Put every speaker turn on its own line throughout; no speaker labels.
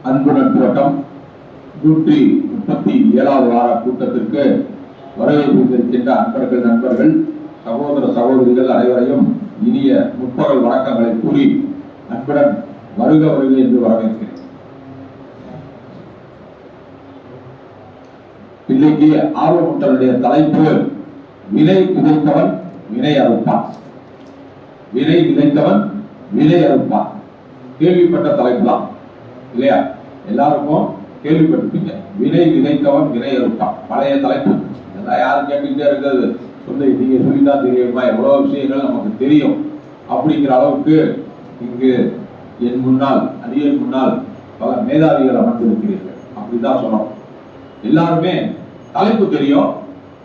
அன்பு நட்போட்டம் 137வது வார கூட்டத்திற்கு வருகை புரிந்திருக்கின்ற அன்பர்கள், நண்பர்கள், சகோதர சகோதரிகள் அனைவரையும் இனிய முற்பகல் வணக்கங்களை கூறி அன்புடன் வருக வருக என்று வரவேற்கிறேன். இன்னைக்கு ஆர்வமுட்டனுடைய தலைப்பு வினை விதைத்தவன் வினை அறுப்பான். வினை விதைத்தவன் வினை அறுப்பான். கேள்விப்பட்ட தலைப்பு தான் இல்லையா? எல்லாருக்கும் கேள்விப்பட்டிருப்பீங்க. வினை விதைத்தவன் வினை அறுப்பான். பழைய தலைப்பு இதெல்லாம் யாரும் கேட்டுக்கிட்டே இருக்கிறது. நீங்க சொல்லிதான் தெரியுமா? எவ்வளவு விஷயங்கள் நமக்கு தெரியும் அப்படிங்கிற அளவுக்கு இங்கு என் முன்னால் அடியேன் முன்னால் பல மேதாவிகள் அமர்ந்திருக்கிறீர்கள். அப்படிதான் சொல்லணும். எல்லாருமே தலைப்பு தெரியும்,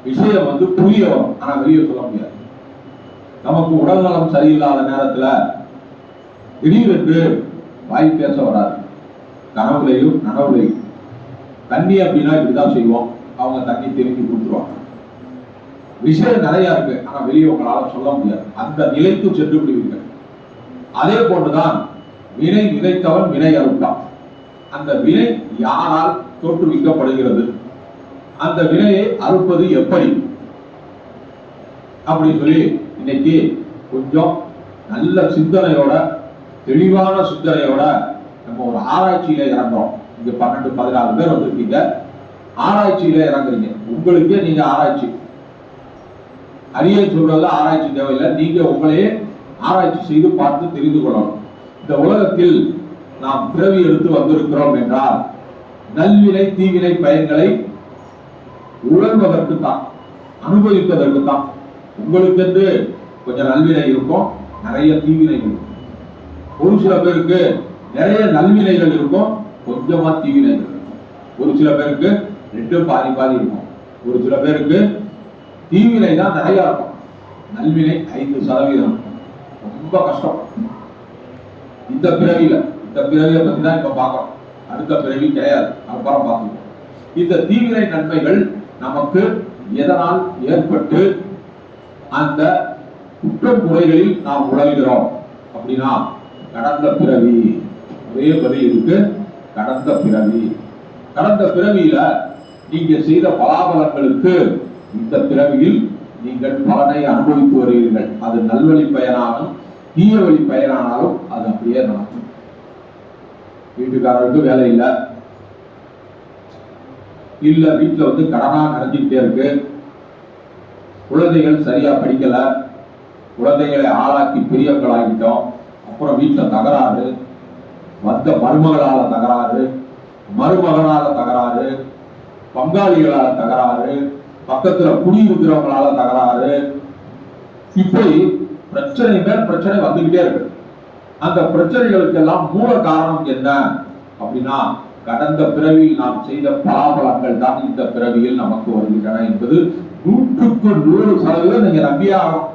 விஷயம் புரிய வரும், ஆனா வெளியே சொல்ல முடியாது. நமக்கு உடல்நலம் சரியில்லாத நேரத்துல திடீரென்று வாய் பேச வராது. கனவுலையும் நனவுலையும் தண்ணி அப்படின்னா இப்படிதான் செய்வோம். அவங்க தண்ணி தெரிஞ்சு கொடுத்துருவாங்க. விஷயம் நிறைய இருக்கு, ஆனா வெளியே உங்களால சொல்ல முடியாது. அந்த நிலைக்கு சென்று விடுவீர்கள். அதே போன்றுதான் வினை விதைத்தவன் வினை அறுப்பான். அந்த வினை யாரால் தோற்றுவிக்கப்படுகிறது, அந்த வினையை அறுப்பது எப்படி அப்படின்னு சொல்லி இன்னைக்கு கொஞ்சம் நல்ல சிந்தனையோட, தெளிவான சிந்தனையோட நம்ம ஒரு ஆராய்ச்சியில இறங்குறோம். இங்க 12-14 பேர் வந்திருக்கீங்க. ஆராய்ச்சியில இறங்குறீங்க. உங்களுக்கே நீங்க ஆராய்ச்சி அறிய சொல்றதுல ஆராய்ச்சி தேவையில்லை. நீங்க உங்களையே ஆராய்ச்சி செய்து பார்த்து தெரிந்து கொள்ளணும். இந்த உலகத்தில் நாம் பிறவி எடுத்து வந்திருக்கிறோம் என்றால் நல்வினை தீவினை பயன்களை உணர்வதற்கு தான், அனுபவிப்பதற்கு தான். உங்களுக்கு என்று கொஞ்சம் நல்வினை இருக்கும், நிறைய தீவினை இருக்கும். ஒரு சில பேருக்கு நிறைய நல்வினைகள் இருக்கும், கொஞ்சமா தீவினைகள் இருக்கும். ஒரு சில பேருக்கு ரெண்டும் பாதி பாதி இருக்கும். ஒரு சில பேருக்கு தீவினை தான் நிறைய இருக்கும், நல்வினை 5% ரொம்ப கஷ்டம். இந்த பிறவியை பத்தி தான் இப்ப பார்க்கணும். அடுத்த பிறவி கிடையாது, அப்புறம் பார்க்கணும். இந்த தீவினை நன்மைகள் நமக்கு எதனால் ஏற்பட்டு அந்த குற்றம் முறைகளில் நாம் உழல்கிறோம் அப்படின்னா கடந்த பிறவி. ஒரே பதில் இருக்கு, கடந்த பிறவி. கடந்த பிறவியில நீங்க செய்த பலாபலங்களுக்கு இந்த பிறவியில் நீங்கள் பலனை அனுபவித்து வருவீர்கள். அது நல்வழி பயனாலும் தீய வழி பயனானாலும் அது அப்படியே நடக்கும். வீட்டுக்காரருக்கு வேலை இல்லை, இல்ல வீட்டுல கடனா நிறைஞ்சிக்கிட்டே இருக்கு, குழந்தைகள் சரியா படிக்கல, குழந்தைகளை ஆளாக்கி பெரியவங்களாகிட்டோம், அப்புறம் வீட்டுல தகராறு, வந்த மருமகளால தகராறு, மருமகனால தகராறு, பங்காளிகளால தகராறு, பக்கத்துல குடியிருக்கிறவங்களால தகராறு, இப்படி பிரச்சனை மேல் பிரச்சனை வந்துகிட்டே இருக்கு. அந்த பிரச்சனைகளுக்கு எல்லாம் மூல காரணம் என்ன அப்படின்னா கடந்த பிறவியில் நாம் செய்த பலாபலங்கள் தான் இந்த பிறவியில் நமக்கு வருகின்றன என்பது 100% நீங்க நம்பியாகும்.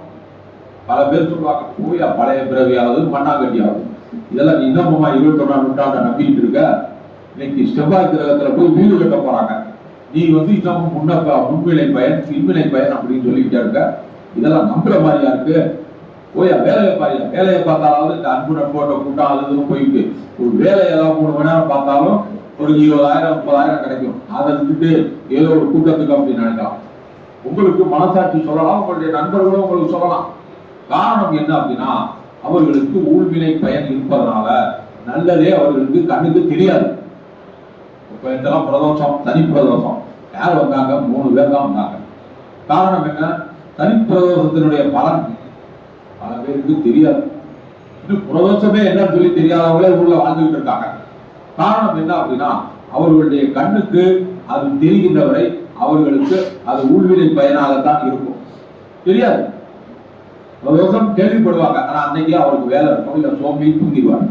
பல பேர் சொல்லுவாங்க, போயா பழைய பிறவியாவது மண்ணாங்கட்டியாவது, இதெல்லாம் இன்னமுமா 21ஆம் நூற்றாண்டை நம்பிட்டு இருக்க. இன்னைக்கு செவ்வாய் கிரகத்துல போய் வீடு கட்ட போறாங்க. நீ இன்னமும் முன்வினை பயன் பின்வினை பயன் அப்படின்னு சொல்லிக்கிட்டே இருக்க. இதெல்லாம் நம்புற மாதிரியா இருக்கு? போயா வேலையை பாரியா, வேலையை பார்த்தாலும் இந்த அன்பு நட்போட்ட கூட்டம் அது போயிட்டு ஒரு வேலையை ஏதாவது 3 மணி நேரம் பார்த்தாலும் ஒரு 20,000-30,000 கிடைக்கும். அதை விட்டுட்டு ஏதோ ஒரு கூட்டத்துக்கு அப்படின்னு நினைக்கலாம். உங்களுக்கு மனசாட்சி சொல்லலாம், உங்களுடைய நண்பர்களும் உங்களுக்கு சொல்லலாம். காரணம் என்ன அப்படின்னா அவர்களுக்கு ஊழ்வினை பயன் இருப்பதனால நல்லதே அவர்களுக்கு கண்ணுக்கு தெரியாது. இப்ப இதெல்லாம் பிரதோஷம், தனி பிரதோஷம். யார் வந்தாங்க? 3 பேர் தான் வந்தாங்க. காரணம் என்ன? தனி பிரதோஷத்தினுடைய பலன் பல பேருக்கு தெரியாது. இன்னும் பிரதோஷமே என்னன்னு சொல்லி தெரியாதவங்களே ஊர்ல வாழ்ந்துகிட்டு இருக்காங்க. காரணம் என்ன அப்படின்னா அவர்களுடைய கண்ணுக்கு அது தெரிகின்ற வரை அவர்களுக்கு அது ஊழ்வினை பயனாகத்தான் இருக்கும், தெரியாது. பிரதோஷம் கேள்விப்படுவாங்க, ஆனா அன்னைக்கு அவருக்கு வேலை இருக்கும், இல்ல சோம்பி தூங்கிடுவாங்க.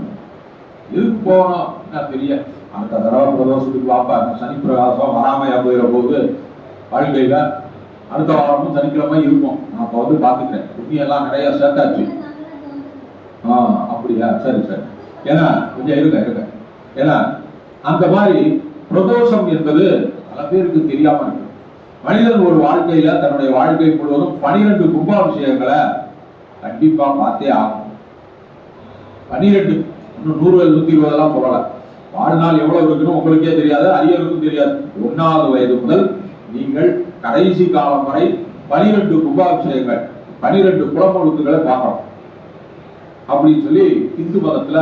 எதுக்கு போகணும்? தெரிய அடுத்த தடவை பிரதோஷத்துக்கு வாப்பாங்க. சனி பிரகாசம் வராமையா போயிட போது வாழ்க்கையில அடுத்த வாரமும் சனிக்கிழமை இருக்கும். நான் இப்ப பாத்துக்கிறேன், புண்ணியெல்லாம் நிறைய சேர்த்தாச்சு. அப்படியா? சரி சரி. ஏன்னா கொஞ்சம் இருக்க. ஏன்னா அந்த மாதிரி பிரதோஷம் என்பது பல பேருக்கு தெரியாம இருக்கு. மனிதன் ஒரு வாழ்க்கையில தன்னுடைய வாழ்க்கை முழுவதும் 12 கும்பாபிஷேகங்களை கண்டிப்பா பார்த்தே ஆகும். 12, இன்னும் 100, 120 சொல்லல. வாழ்நாள் எவ்வளவு இருக்குன்னு உங்களுக்கே தெரியாது, அரியருக்கும் தெரியாது. 1வது வயது முதல் நீங்கள் கடைசி காலம் வரை 12 கும்பாபிஷேகங்கள், 12 குலமுழுக்குகளை பார்க்கணும் அப்படின்னு சொல்லி இந்து மதத்துல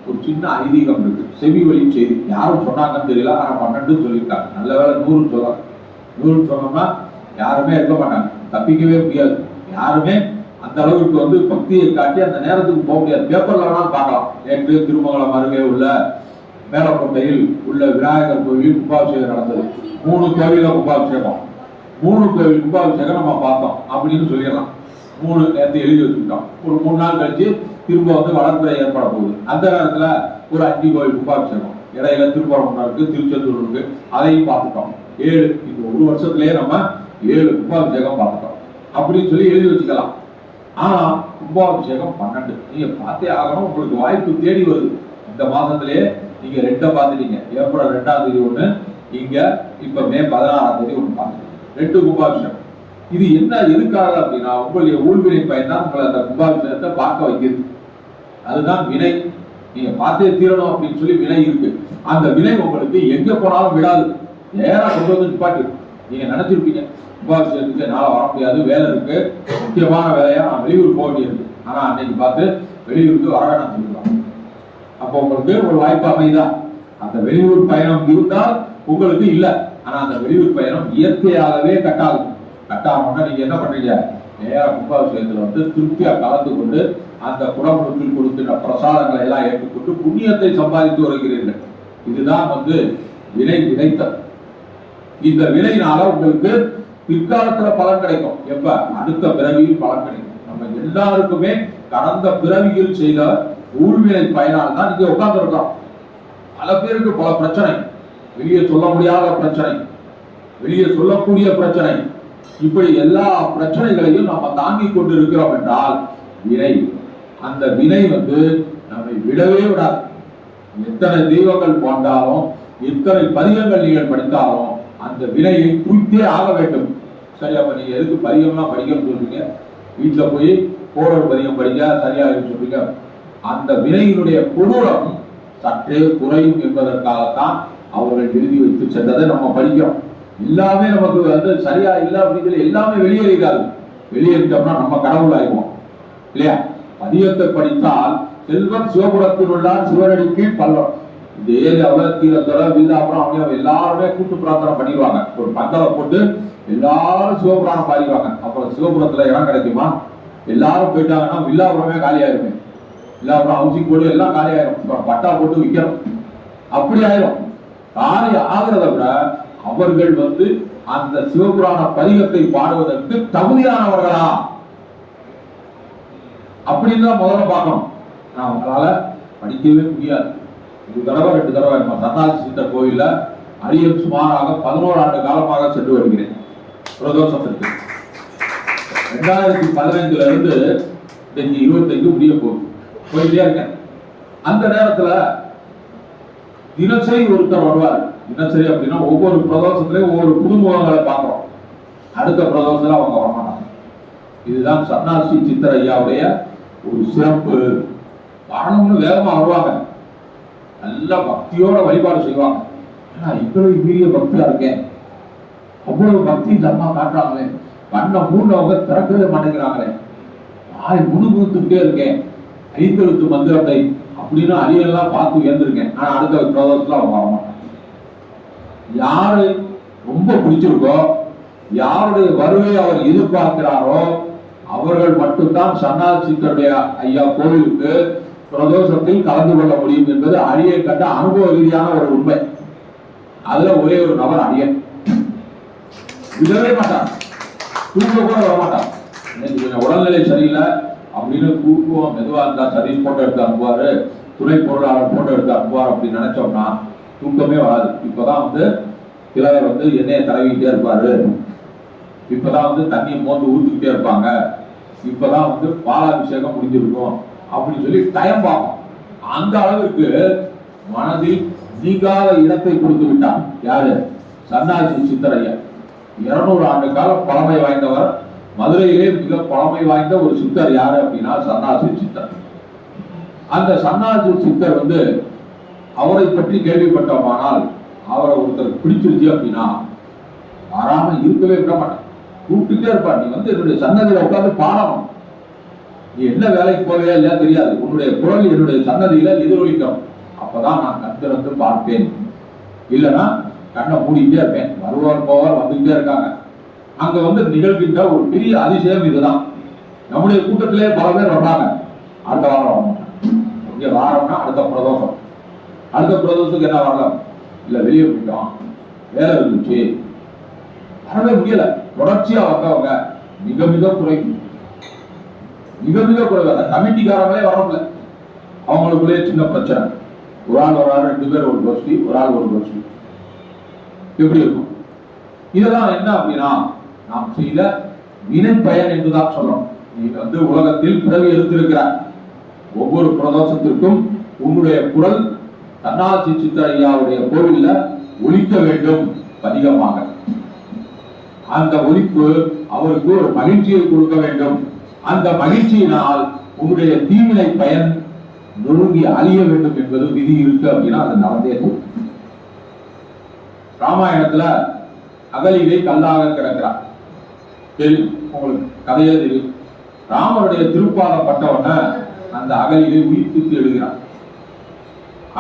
ஒரு சின்ன ஐதீகம் இருக்கு. செவி வழி செய்தி, யாரும் சொன்னாங்கன்னு தெரியல, ஆனா 12 சொல்லியிருக்காங்க. நல்ல வேலை 100 சொல்லலாம். 100 சொன்னோம்னா யாருமே இருக்க மாட்டாங்க, தப்பிக்கவே முடியாது. யாருமே அந்த அளவுக்கு பக்தியை காட்டி அந்த நேரத்துக்கு போக முடியாது. பேப்பர்ல வேணாலும் பார்க்கலாம். நேற்று திருமங்கலம் அருகே உள்ள மேலக்கோட்டையில் உள்ள விநாயகர் கோவிலில் கும்பாபிஷேகம் நடந்தது. 3 கோவில கும்பாபிஷேகம், 3 கோவில் கும்பாபிஷேகம் நம்ம பார்த்தோம் அப்படின்னு சொல்லிடலாம். 3 நேரத்தை எழுதி வச்சுக்கிட்டோம். ஒரு 3 நாள் கழிச்சு திரும்ப வளர்ப்புறை ஏற்பட போகுது. அந்த நேரத்துல ஒரு 5 கோவில் கும்பாபிஷேகம், இடையில திருப்பரங்குன்றம் இருக்கு, திருச்செந்தூர் இருக்கு, அதையும் பார்த்துட்டோம். 7, இந்த ஒரு வருஷத்துலயே நம்ம 7 கும்பாபிஷேகம் பார்த்துட்டோம் அப்படின்னு சொல்லி எழுதி வச்சுக்கலாம். ஆனா கும்பாபிஷேகம் 12 நீங்க பார்த்தே ஆகணும். உங்களுக்கு வாய்ப்பு தேடி வருது. இந்த மாசத்திலேயே நீங்க 2 பார்த்துட்டீங்க. ஏப்ரல் 2ஆம் தேதி ஒண்ணு, இங்க இப்ப மே 16ஆம் தேதி ஒண்ணு பார்த்துட்டீங்க. 2 கும்பாபிஷேகம். இது என்ன எதுக்காக அப்படின்னா, உங்களுடைய ஊழ்வினை பயன் தான் உங்களை அந்த கும்பாபிஷேகத்தை பார்க்க வைக்கிறது. அதுதான் வினை. நீங்க பார்த்தே தீரணும் அப்படின்னு சொல்லி வினை இருக்கு. அந்த வினை உங்களுக்கு எங்க போனாலும் விடாது, நேரா கொண்டு வந்து நிப்பாட்டி. நீங்க நினைச்சிருப்பீங்க கும்பாபிஷேகத்துக்கு என்னால வர முடியாது, வேலை இருக்கு, முக்கியமான வேலையா நான் வெளியூர் போக வேண்டியிருக்கு. ஆனா அன்னைக்கு பார்த்து வெளியூருக்கு வர வேணாம் சொல்லுவாங்க. அப்போ உங்களுக்கு ஒரு வாய்ப்பு அமைதான். அந்த வெளியூர் பயணம் இருந்தால் உங்களுக்கு இல்ல. ஆனா அந்த வெளியூர் பயணம் இயற்கையாகவே கட்டாகும். கட்டாமன்னா நீங்க என்ன பண்றீங்க, நேரா கும்பாபிஷேகத்துல திருப்தியா கலந்து கொண்டு அந்த குடமுழுக்கில் கொடுக்கின்ற பிரசாதங்களை எல்லாம் ஏற்றுக்கொண்டு புண்ணியத்தை சம்பாதித்து வருகிறீர்கள். இதுதான் வினை விதைத்தல். இந்த வினையினால உங்களுக்கு பிற்காலத்துல பலன் கிடைக்கும். எப்ப? அடுத்த பிறவியில் பலன் கிடைக்கும். நம்ம எல்லாருக்குமே கடந்த பிறவியில் செய்த ஊழ்வினை பயனால் தான் இங்க உட்கார்ந்து இருக்கோம். பல பேருக்கு பல பிரச்சனை, வெளியே சொல்ல முடியாத பிரச்சனை, வெளியே சொல்லக்கூடிய பிரச்சனை, இப்படி எல்லா பிரச்சனைகளையும் நம்ம தாங்கி கொண்டு இருக்கிறோம் என்றால் வினை. அந்த வினை நம்மை விடவே விடாது. எத்தனை தெய்வங்கள் போன்றாலும், எத்தனை பதிகங்கள் நீங்கள் படித்தாலும் அந்த வினையை தூய்த்தே ஆக வேண்டும். சரி, அப்ப நீங்க எதுக்கு பதிகம்லாம் படிக்கணும்னு சொல்றீங்க? வீட்டுல போய் கோடல் பதிகம் படிக்க சரியாக சொல்றீங்க. அந்த வினையினுடைய கொடூரம் சற்றே குறையும் என்பதற்காகத்தான் அவர்கள் எழுதி வைத்து சென்றதை நம்ம படிக்கிறோம். எல்லாமே நமக்கு சரியா இல்லை அப்படின்னு எல்லாமே வெளியேறாது. வெளியேறிட்டோம்னா நம்ம கடவுள் ஆயிடுவோம் இல்லையா? பதியத்தை படித்தால் செல்வன் சிவபுரத்தில் உள்ளார் சிவனடிக்கு பல்லம். இந்த ஏரியாவில் தீரத்தோட வில்லாபுரம் அவங்க எல்லாருமே கூட்டு பிரார்த்தனை பண்ணிடுவாங்க. ஒரு பந்தலை போட்டு எல்லாரும் சிவபுராணம் பாடிடுவாங்க. அப்புறம் சிவபுரத்துல இடம் கிடைக்குமா? எல்லாரும் போயிட்டாங்கன்னா வில்லாபுரமே காலியாயிருமே. வில்லாபுரம் ஹவுசிங் போர்டு எல்லாம் காலியாயிரும். பட்டா போட்டு விற்கணும். அப்படி ஆயிரும். காலி ஆகிறத விட அவர்கள் அந்த சிவபுராண பதிகத்தை பாடுவதற்கு தகுதியானவர்களா அப்படின்னு தான் முதல்ல பார்க்கணும். அவங்களால படிக்கவே முடியாது. 1 தடவை 2 தடவை நம்ம சன்னாசி சித்தர் கோயில அரியன் சுமாராக 11 ஆண்டு காலமாக சென்று வருகிறேன் பிரதோஷத்திற்கு. 2015 இருந்து 25 முடிய போயிட்டே இருக்கேன். அந்த நேரத்துல தினசரி ஒருத்தர் வருவார். தினசரி அப்படின்னா ஒவ்வொரு பிரதோஷத்திலையும் ஒவ்வொரு புதுமுகங்களை பார்க்கிறோம். அடுத்த பிரதோஷத்துல அவங்க வரமாட்டாங்க. இதுதான் சன்னாசி சித்தர் ஐயாவுடைய ஒரு சிறப்பு. வரணும்னு வேகமா வருவாங்க, நல்ல பக்தியோட வழிபாடு செய்வாங்க. ஆனா இவ்வளவு மீறிய பக்தியா இருக்கேன், அவ்வளவு பக்தி இந்த அம்மா காட்டுறாங்களே, கண்ணை மூணவங்க திறக்கவே மாட்டேங்கிறாங்களே, ஆய் முணுமுணுத்துக்கிட்டே இருக்கேன், 5 எழுத்து மந்திரத்தை அப்படின்னு அரியெல்லாம் பார்த்து ஏந்திருக்கேன். ஆனா அடுத்த பிரதோஷத்துல அவங்க வரமாட்டாங்க. யாரு ரொம்ப பிடிச்சிருக்கோ, யாருடைய வருகை அவர் எதிர்பார்க்கிறாரோ அவர்கள் மட்டும்தான் சன்னாசி சித்தருடைய ஐயா கோவிலுக்கு பிரதோஷத்தில் கலந்து கொள்ள முடியும் என்பது அடியை கண்ட அனுபவ ரீதியான ஒரு உண்மை. அதுல ஒரே ஒரு நபர் அடியன் விடவே மாட்டார், தூக்க கூட வர மாட்டார். கொஞ்சம் உடல்நிலை சரியில்லை அப்படின்னு தூக்கம் மெதுவா இருந்தா சரி போட்டோ எடுத்து அனுப்புவாரு, துணை பொருளாளர் போட்டோ எடுத்து அனுப்புவார் அப்படின்னு நினைச்சோம்னா தூக்கமே வராது. இப்பதான் சிலர் எண்ணெயை தடவிக்கிட்டே இருப்பாரு, இப்பதான் தண்ணியை மோந்து ஊத்திக்கிட்டே இருப்பாங்க, இப்பதான் பாலாபிஷேகம் முடிஞ்சிருக்கும் அப்படின்னு சொல்லி டைம் பார்ப்போம். அந்த அளவுக்கு மனதில் நீங்காத இடத்தை கொடுத்து விட்டார். யாரு? சன்னாசி சித்தர் ஐயா. 200 ஆண்டு காலம் பழமை வாய்ந்தவர். மதுரையிலே மிக பழமை வாய்ந்த ஒரு சித்தர் யாரு அப்படின்னா சன்னாசி சித்தர். அந்த சன்னாசி சித்தர் அவரை பற்றி கேள்விப்பட்டோமானால் அவரை ஒருத்தர் பிடிச்சிருச்சு அப்படின்னா வராம இருக்கவே விட மாட்டான், கூப்பிட்டுட்டே இருப்பான். நீ வந்து என்னுடைய சன்னதியில உட்கார்ந்து பாடணும், நீ என்ன வேலைக்கு போவே இல்லையா தெரியாது, உன்னுடைய குரல் என்னுடைய சன்னதியில எதிரொலிக்கும், அப்பதான் நான் கண் திறந்து பார்ப்பேன், இல்லைன்னா கண்ணை மூடிட்டே இருப்பேன். வருவார் போவார் வந்துகிட்டே இருக்காங்க. அங்க வந்து நிகழ்கின்ற ஒரு பெரிய அதிசயம் இதுதான். நம்முடைய கூட்டத்திலே பல பேர் வர்றாங்க, அடுத்த வாரம் இங்க வாரம்னா அடுத்த பிரதோஷம், அடுத்த பிரதோஷத்துக்கு என்ன வரலாம், இல்ல வெளியே போயிட்டோம், வேலை இருந்துச்சு, வரவே முடியல. தொடர்ச்சியா வந்தவங்க மிக மிக குறைவு, மிக மிக குறைவு. அந்த கமிட்டிக்காரங்களே வரல, அவங்களுக்குள்ளே சின்ன பிரச்சனை. ஒரு ஆள் வராரு, 2 பேர் ஒரு கோஷ்டி, ஒரு ஆள் ஒரு கோஷ்டி, எப்படி இருக்கும்? இதெல்லாம் என்ன அப்படின்னா நாம் செய்த வினை பயன் என்றுதான் சொல்றோம். நீ வந்து உலகத்தில் பிறவி எடுத்திருக்கிறார், ஒவ்வொரு பிரதோஷத்திற்கும் உன்னுடைய குரல் தன்னாட்சி சித்தரையாவுடைய கோவில்ல ஒலிக்க வேண்டும் அதிகமாக. அந்த ஒலிப்பு அவருக்கு ஒரு மகிழ்ச்சியை கொடுக்க வேண்டும். அந்த மகிழ்ச்சியினால் உன்னுடைய தீவினை பயன் நொறுங்கி அழிய வேண்டும் என்பது விதி இருக்கு அப்படின்னா அது நடந்தே போகும். ராமாயணத்துல அகலிகை கல்லாக கிடக்கிறார், தெரியும் உங்களுக்கு, கதையே தெரியும். ராமனுடைய திருப்பாதம் பட்டவன அந்த அகலிகை உயிர்த்து எழுகிறார்.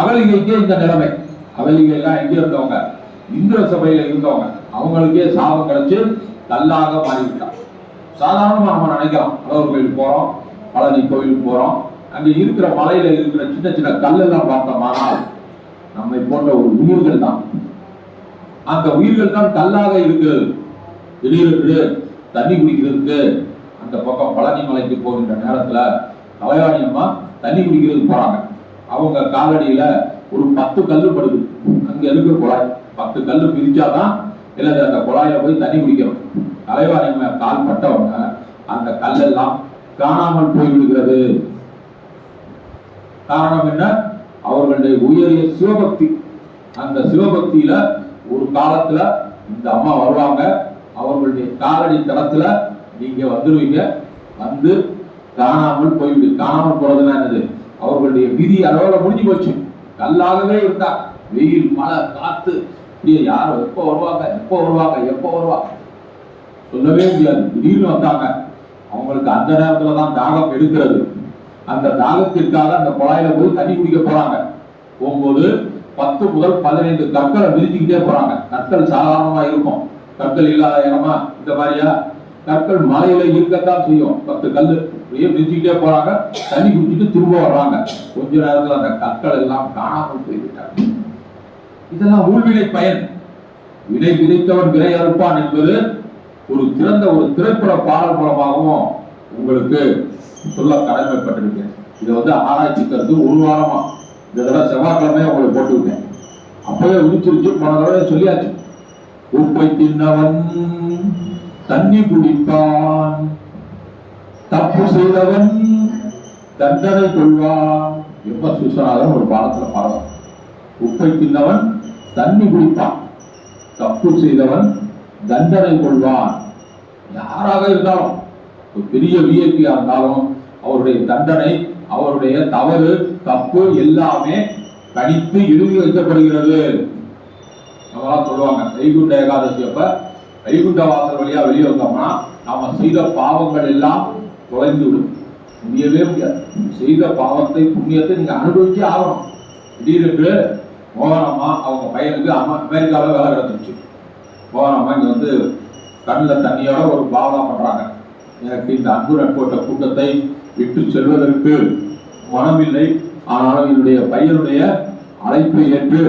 அகலிகைக்கே இந்த நிலைமை. அகலிகை எல்லாம் எங்க இருந்தவங்க, இந்திர சபையில இருந்தவங்க, அவங்களுக்கே சாபம் கிடைச்சு கல்லாக மாறிவிட்டார். சாதாரணமா நம்ம நினைக்கலாம், அழகர் கோயில் போறோம், பழனி கோயிலுக்கு போறோம், அங்க இருக்கிற மலையில இருக்கிற சின்ன சின்ன கல்லெல்லாம் பார்த்தோமானால் நம்மை போன்ற ஒரு உயிர்கள் தான், அந்த உயிர்கள் தான் கல்லாக இருக்கிறது. திடீரென்று தண்ணி குடிக்கிறதுக்கு அந்த பக்கம் பழனி மலைக்கு போகின்ற நேரத்துல தலைவாணி அம்மா தண்ணி குடிக்கிறதுக்கு போறாங்க. அவங்க காலடியில ஒரு 10 கல்லு படுது, அங்க இருக்கிற குழாய் 10 கல்லு பிரிச்சாதான் இல்ல அந்த குழாயில போய் தண்ணி குடிக்கணும். தலைவாணி அம்மா கால் பட்டவங்க அந்த கல்லெல்லாம் காணாமல் போய்விடுகிறது. காரணம் என்ன? அவர்களுடைய உயரிய சிவபக்தி. அந்த சிவபக்தியில ஒரு காலத்துல இந்த அம்மா வருவாங்க, அவர்களுடைய காலடி தடத்துல நீங்க வந்துருவீங்க, வந்து காணாமல் போய்விடு. காணாமல் போறதுன்னா என்னது? அவர்களுடைய விதி அளவுல முடிஞ்சு போச்சு. கல்லாகவே இருந்தா, வெயில் மழை காத்து, இப்படியே யாரும் எப்போ வருவாங்க எப்போ வருவாங்க எப்போ வருவாங்க சொல்லவே முடியாது. திடீர்னு வந்தாங்க. அவங்களுக்கு அந்த நேரத்துலதான் தாகம் எடுக்கிறது. அந்த தாகத்திற்காக அந்த குழாயில போய் தண்ணி குடிக்க போறாங்க. போகும்போது 10 முதல் 15 கற்களை விரிச்சுக்கிட்டே போறாங்க. கற்கள் சாதாரணமா இருக்கும், கற்கள் இல்லாத இடமா இந்த மாதிரியா? கற்கள் மலையில இருக்கத்தான் செய்யும். 10 கல்லு விரிச்சுக்கிட்டே போறாங்க, தண்ணி குடிச்சிட்டு திரும்ப வர்றாங்க. கொஞ்ச நேரத்துல அந்த கற்கள் எல்லாம் காணாமல் போய்விட்டாங்க. இதெல்லாம் ஊழ்வினை பயன். வினை விதைத்தவன் வினை அறுப்பான் என்பது ஒரு திறந்த ஒரு திரைப்பட பாடல் மூலமாகவும் உங்களுக்கு சொல்ல கடமைப்பட்டிருக்கேன். இதை வந்து ஆராய்ச்சி கருத்து ஒரு வாரமா இந்த தடவை செவ்வாய்க்கிழமையா உங்களுக்கு போட்டுவிட்டேன். அப்பவே உதிச்சிருச்சு, போன தடவை சொல்லியாச்சு. உப்பை தின்னவன் தண்ணி குடிப்பான், தப்பு செய்தவன் தண்டனை கொள்வான். எப்ப சுசனாதன் ஒரு பாடத்துல பாடலாம். உப்பை தின்னவன் தண்ணி குடிப்பான், தப்பு செய்தவன் தண்டனை கொள்வான். யாராக இருந்தாலும், ஒரு பெரிய விஐபியா இருந்தாலும் அவருடைய தண்டனை, அவருடைய தவறு தப்பு எல்லாமே கணித்து எழுதி வைக்கப்படுகிறது. நம்மளாம் சொல்லுவாங்க, வைகுண்ட ஏகாதசி அப்ப வைகுண்ட வாசல் வழியா வெளியே வந்தோம்னா நாம செய்த பாவங்கள் எல்லாம் தொலைந்து விடும். முடியவே முடியாது. செய்த பாவத்தை புண்ணியத்தை நீங்க அனுபவிச்சே ஆகணும். திடீரென்று மோகனம்மா அவங்க பையனுக்கு அமெரிக்காவில் வேலை கிடைச்சிருச்சு. மோகனம்மா இங்க வந்து கண்ணில் தண்ணியோட ஒரு பாவனா பண்றாங்க. எனக்கு இந்த அன்பு நட்போட்ட கூட்டத்தை விட்டு செல்வதற்கு மனமில்லை, ஆனாலும் என்னுடைய பையனுடைய அழைப்பை ஏற்று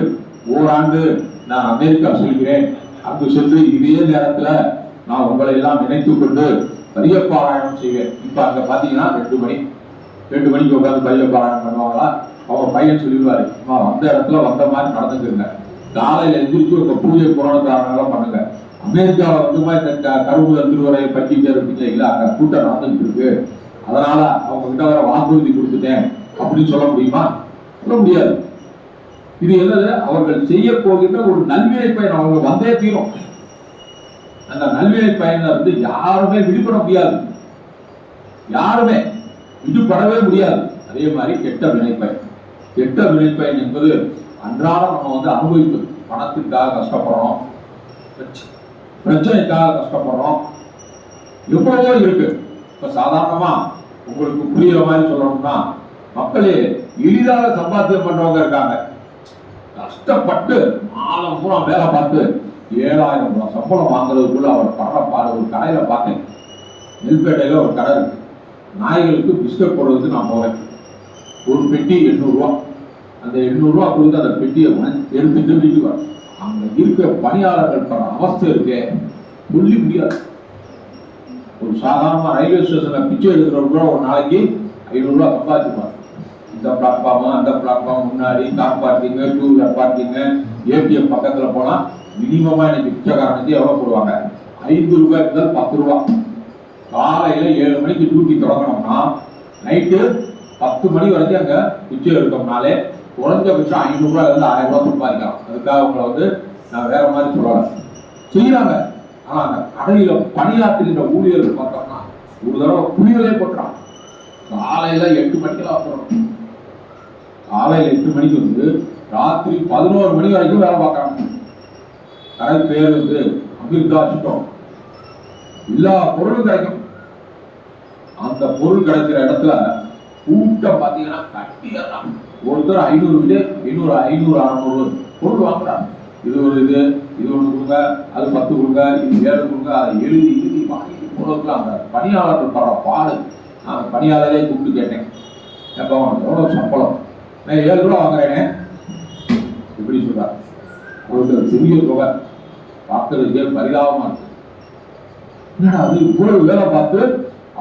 ஓராண்டு நான் அமெரிக்கா செல்கிறேன். அங்கு சென்று இதே நேரத்துல நான் உங்களை எல்லாம் நினைத்துக் கொண்டு பரிய பாராயணம் செய்வேன். இப்ப அங்க பாத்தீங்கன்னா 2 மணிக்கு உட்காந்து பரிய பாராயணம் பண்ணுவாங்களா? அவங்க பையன் சொல்லிடுவாரு, வந்த இடத்துல வந்த மாதிரி நடந்துக்குங்க, காலையில எந்திரிச்சு உங்க பூஜை புராணக்காரங்களாம் பண்ணுங்க. அமெரிக்காவில் வந்து இந்த கரும்புல திருவரை பற்றிட்டு இருப்பீங்க இல்ல, அங்க கூட்டம் நடந்துட்டு இருக்கு, அதனால அவங்க கிட்ட வர வாக்குறுதி கொடுத்துட்டேன் அப்படின்னு சொல்ல முடியுமா? சொல்ல முடியாது. இது என்னது? அவர்கள் செய்ய போகின்ற ஒரு நல்வினை பயன். அவங்க வந்தே தீரும். அந்த நல்வினை பயன்ல இருந்து யாருமே விடுபட முடியாது, யாருமே விடுபடவே முடியாது. அதே மாதிரி கெட்ட வினை பயன். கெட்ட வினை பயன் என்பது அன்றாடம் நம்ம வந்து அனுபவிப்பு, பணத்திற்காக கஷ்டப்படுறோம், பிரச்சனைக்காக கஷ்டப்படுறோம், எவ்வளவோ இருக்கு. இப்ப சாதாரணமா உங்களுக்கு புரியுற மாதிரி சொல்லணும்னா, மக்களே எளிதாக சம்பாத்தியம் பண்றவங்க இருக்காங்க. கஷ்டப்பட்டு மாதம் பூரா வேலை பார்த்து 7,000 ரூபாய் சம்பளம் வாங்குறதுக்குள்ள அவர் படுற பாடு. ஒரு கடையில பார்த்தேன், நெல்பேட்டையில ஒரு கடை இருக்கு, நாய்களுக்கு பிஸ்கட் போடுறதுக்கு நான் போவேன். ஒரு பெட்டி 800 ரூபா. அந்த 800 ரூபா கொடுத்து அந்த பெட்டியை எடுத்துட்டு வீட்டுக்கு வர, அங்க இருக்கிற பணியாளர்கள் படுற அவஸ்தை இருக்கே சொல்லி முடியாது. ஒரு சாதாரண ரயில்வே ஸ்டேஷன்ல பிச்சை எடுக்கிறவங்க கூட ஒரு நாளைக்கு 500 ரூபா சம்பாதிச்சுப்பாங்க. இந்த பிளாட்ஃபார்ம், அந்த பிளாட்ஃபார்ம், முன்னாடி car parking, two wheeler parking, ATM பக்கத்துல போனா மினிமமா இன்னைக்கு பிச்சைக்காரனுக்கு எவ்வளவு போடுவாங்க? 5 ரூபாய் முதல் 10 ரூபா. காலையில 7 மணிக்கு டியூட்டி தொடங்கணும்னா நைட்டு 10 மணி வரைக்கும் அங்க பிச்சை எடுத்தோம்னாலே குறைஞ்சபட்சம் 500 ரூபாயில இருந்து 1000 ரூபாய் சம்பாதிக்கலாம். அதுக்காக அவங்களை வந்து நான் வேற மாதிரி சொல்லல, செய்யறாங்க. ஆனா அந்த கடையில பணியாற்றுகின்ற ஊழியர்கள் பார்த்தோம்னா ஒரு தடவை குளியலே போட்டுறான். காலையில 8 மணிக்கெல்லாம் போறோம், காலையில 8 மணிக்கு வந்து ராத்திரி 11 மணி வரைக்கும் வேலை பார்க்கறாங்க. கடை பேர் வந்து அமிர்தா சிட்டம். எல்லா பொருளும் கிடைக்கும். அந்த பொருள் கிடைக்கிற இடத்துல கூட்டம் பார்த்தீங்கன்னா கட்டிடுறாங்க. ஒருத்தர் 500 500 பொருள் வாங்குறாங்க. இது ஒரு இது ஒன்று கொடுங்க, அது 10 கொடுங்க, இது 7 கொடுங்க, அதை எழுதி வாங்கி போடுறதுக்குள்ள அந்த பணியாளர்கள் படுற பாடு. நான் பணியாளரே கூப்பிட்டு கேட்டேன், எப்போ எவ்வளோ சம்பளம்? நான் 7 ரூபா வாங்குறேனே இப்படி சொல்றாரு. ஒரு சிறிய தொகை பார்க்கறதுக்கே பரிதாபமா இருக்கு. என்னடா அது இவ்வளவு வேலை பார்த்து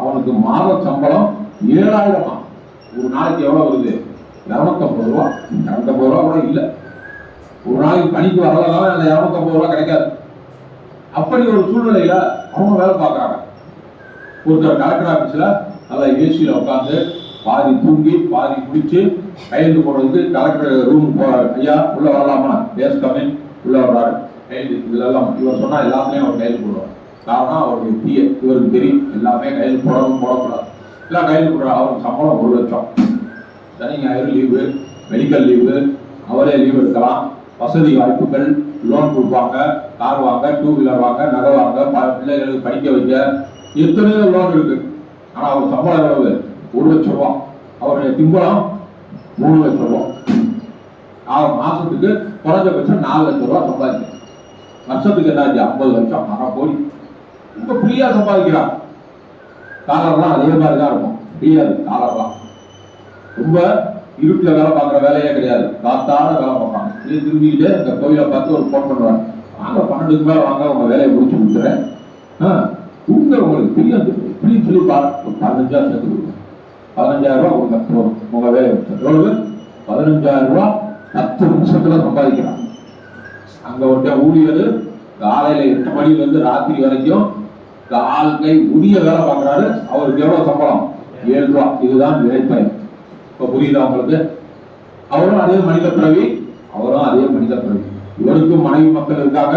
அவனுக்கு மாத சம்பளம் 7,000. ஒரு நாளைக்கு எவ்வளவு வருது? 250 ரூபா. 250 ரூபா கூட இல்லை. ஒரு நாளைக்கு பணிக்கு வரலனால அந்த 250 ரூபா கிடைக்காது. அப்படி ஒரு சூழ்நிலையில அவங்க வேலை பார்க்கறாங்க. ஒருத்தர் கலெக்டர் ஆபீஸ்ல நல்லா ஏசியில உட்காந்து பாதி தூங்கி பாதி குடிச்சு கையெழுத்து போடுறதுக்கு கலெக்டர் ரூம் போறாரு. ஐயா உள்ள வரலாமா? Yes come in. உள்ள வர்றாரு. கையெழுத்து இதெல்லாம் இவர் சொன்னா எல்லாத்துலயும் அவர் கையெழுத்து போடுவார். காரணம் அவருடைய பிஏ, இவருக்கு தெரியும் எல்லாமே கையெழுத்து போடணும் போடக்கூடாது. எல்லாம் கையெழுத்து போடுறாரு. அவருக்கு சம்பளம் 1 லட்சம். சனி ஞாயிறு லீவு, மெடிக்கல் லீவு, அவரே லீவ் எடுக்கலாம், வசதி வாய்ப்புகள், லோன் கொடுப்பாங்க, கார் வாங்க, டூ வீலர் வாங்க, நகை வாங்க, பிள்ளைகளுக்கு படிக்க வைக்க, எத்தனையோ லோன் இருக்கு. ஆனா அவர் சம்பளம் எவ்வளவு? 1 லட்சம் ரூபா. அவருடைய திம்பளம் 3 லட்சம் ரூபா. அவர் மாசத்துக்கு குறைஞ்சபட்சம் 4 லட்சம் ரூபா சம்பாதிக்கிறார். வருஷத்துக்கு என்ன 50 லட்சம், 1/2 கோடி. ரொம்ப ஃப்ரீயா சம்பாதிக்கிறார். காலர்லாம் அதே மாதிரி தான் இருக்கும். ஃப்ரீயாது காலர்லாம். ரொம்ப இருட்டில் வேலை பார்க்குற வேலையே கிடையாது. காத்தான வேலை பார்ப்பாங்க. இது திரும்பிக்கிட்டு இந்த கோயிலை பார்த்து ஒரு ஃபோன் பண்ணுவாங்க, வாங்க 12க்கு மேலே வாங்க, உங்க வேலையை முடிச்சு கொடுத்துறேன், உங்களுக்கு தெரியாது இப்படின்னு சொல்லி பாருங்க. ஒரு 15,000 சேர்த்து கொடுங்க, 15,000 ரூபா கொடுங்க, உங்க வேலையை முடிச்சு. எவ்வளவு? 15,000 ரூபா 10 நிமிஷத்துல சம்பாதிக்கிறாங்க. அங்க ஒரு ஊழியர் காலையில 8 மணில இருந்து ராத்திரி வரைக்கும் கால் கை உரிய வேலை பார்க்கிறாரு. அவருக்கு எவ்வளவு சம்பளம்? 7 ரூபா. இதுதான் விளைப்பயன். இப்ப புரியுதா உங்களுக்கு? அவரும் அதே மனித பிறவி, அவரும் அதே மனித பிறவி. இவருக்கும் மனைவி மக்கள் இருக்காங்க,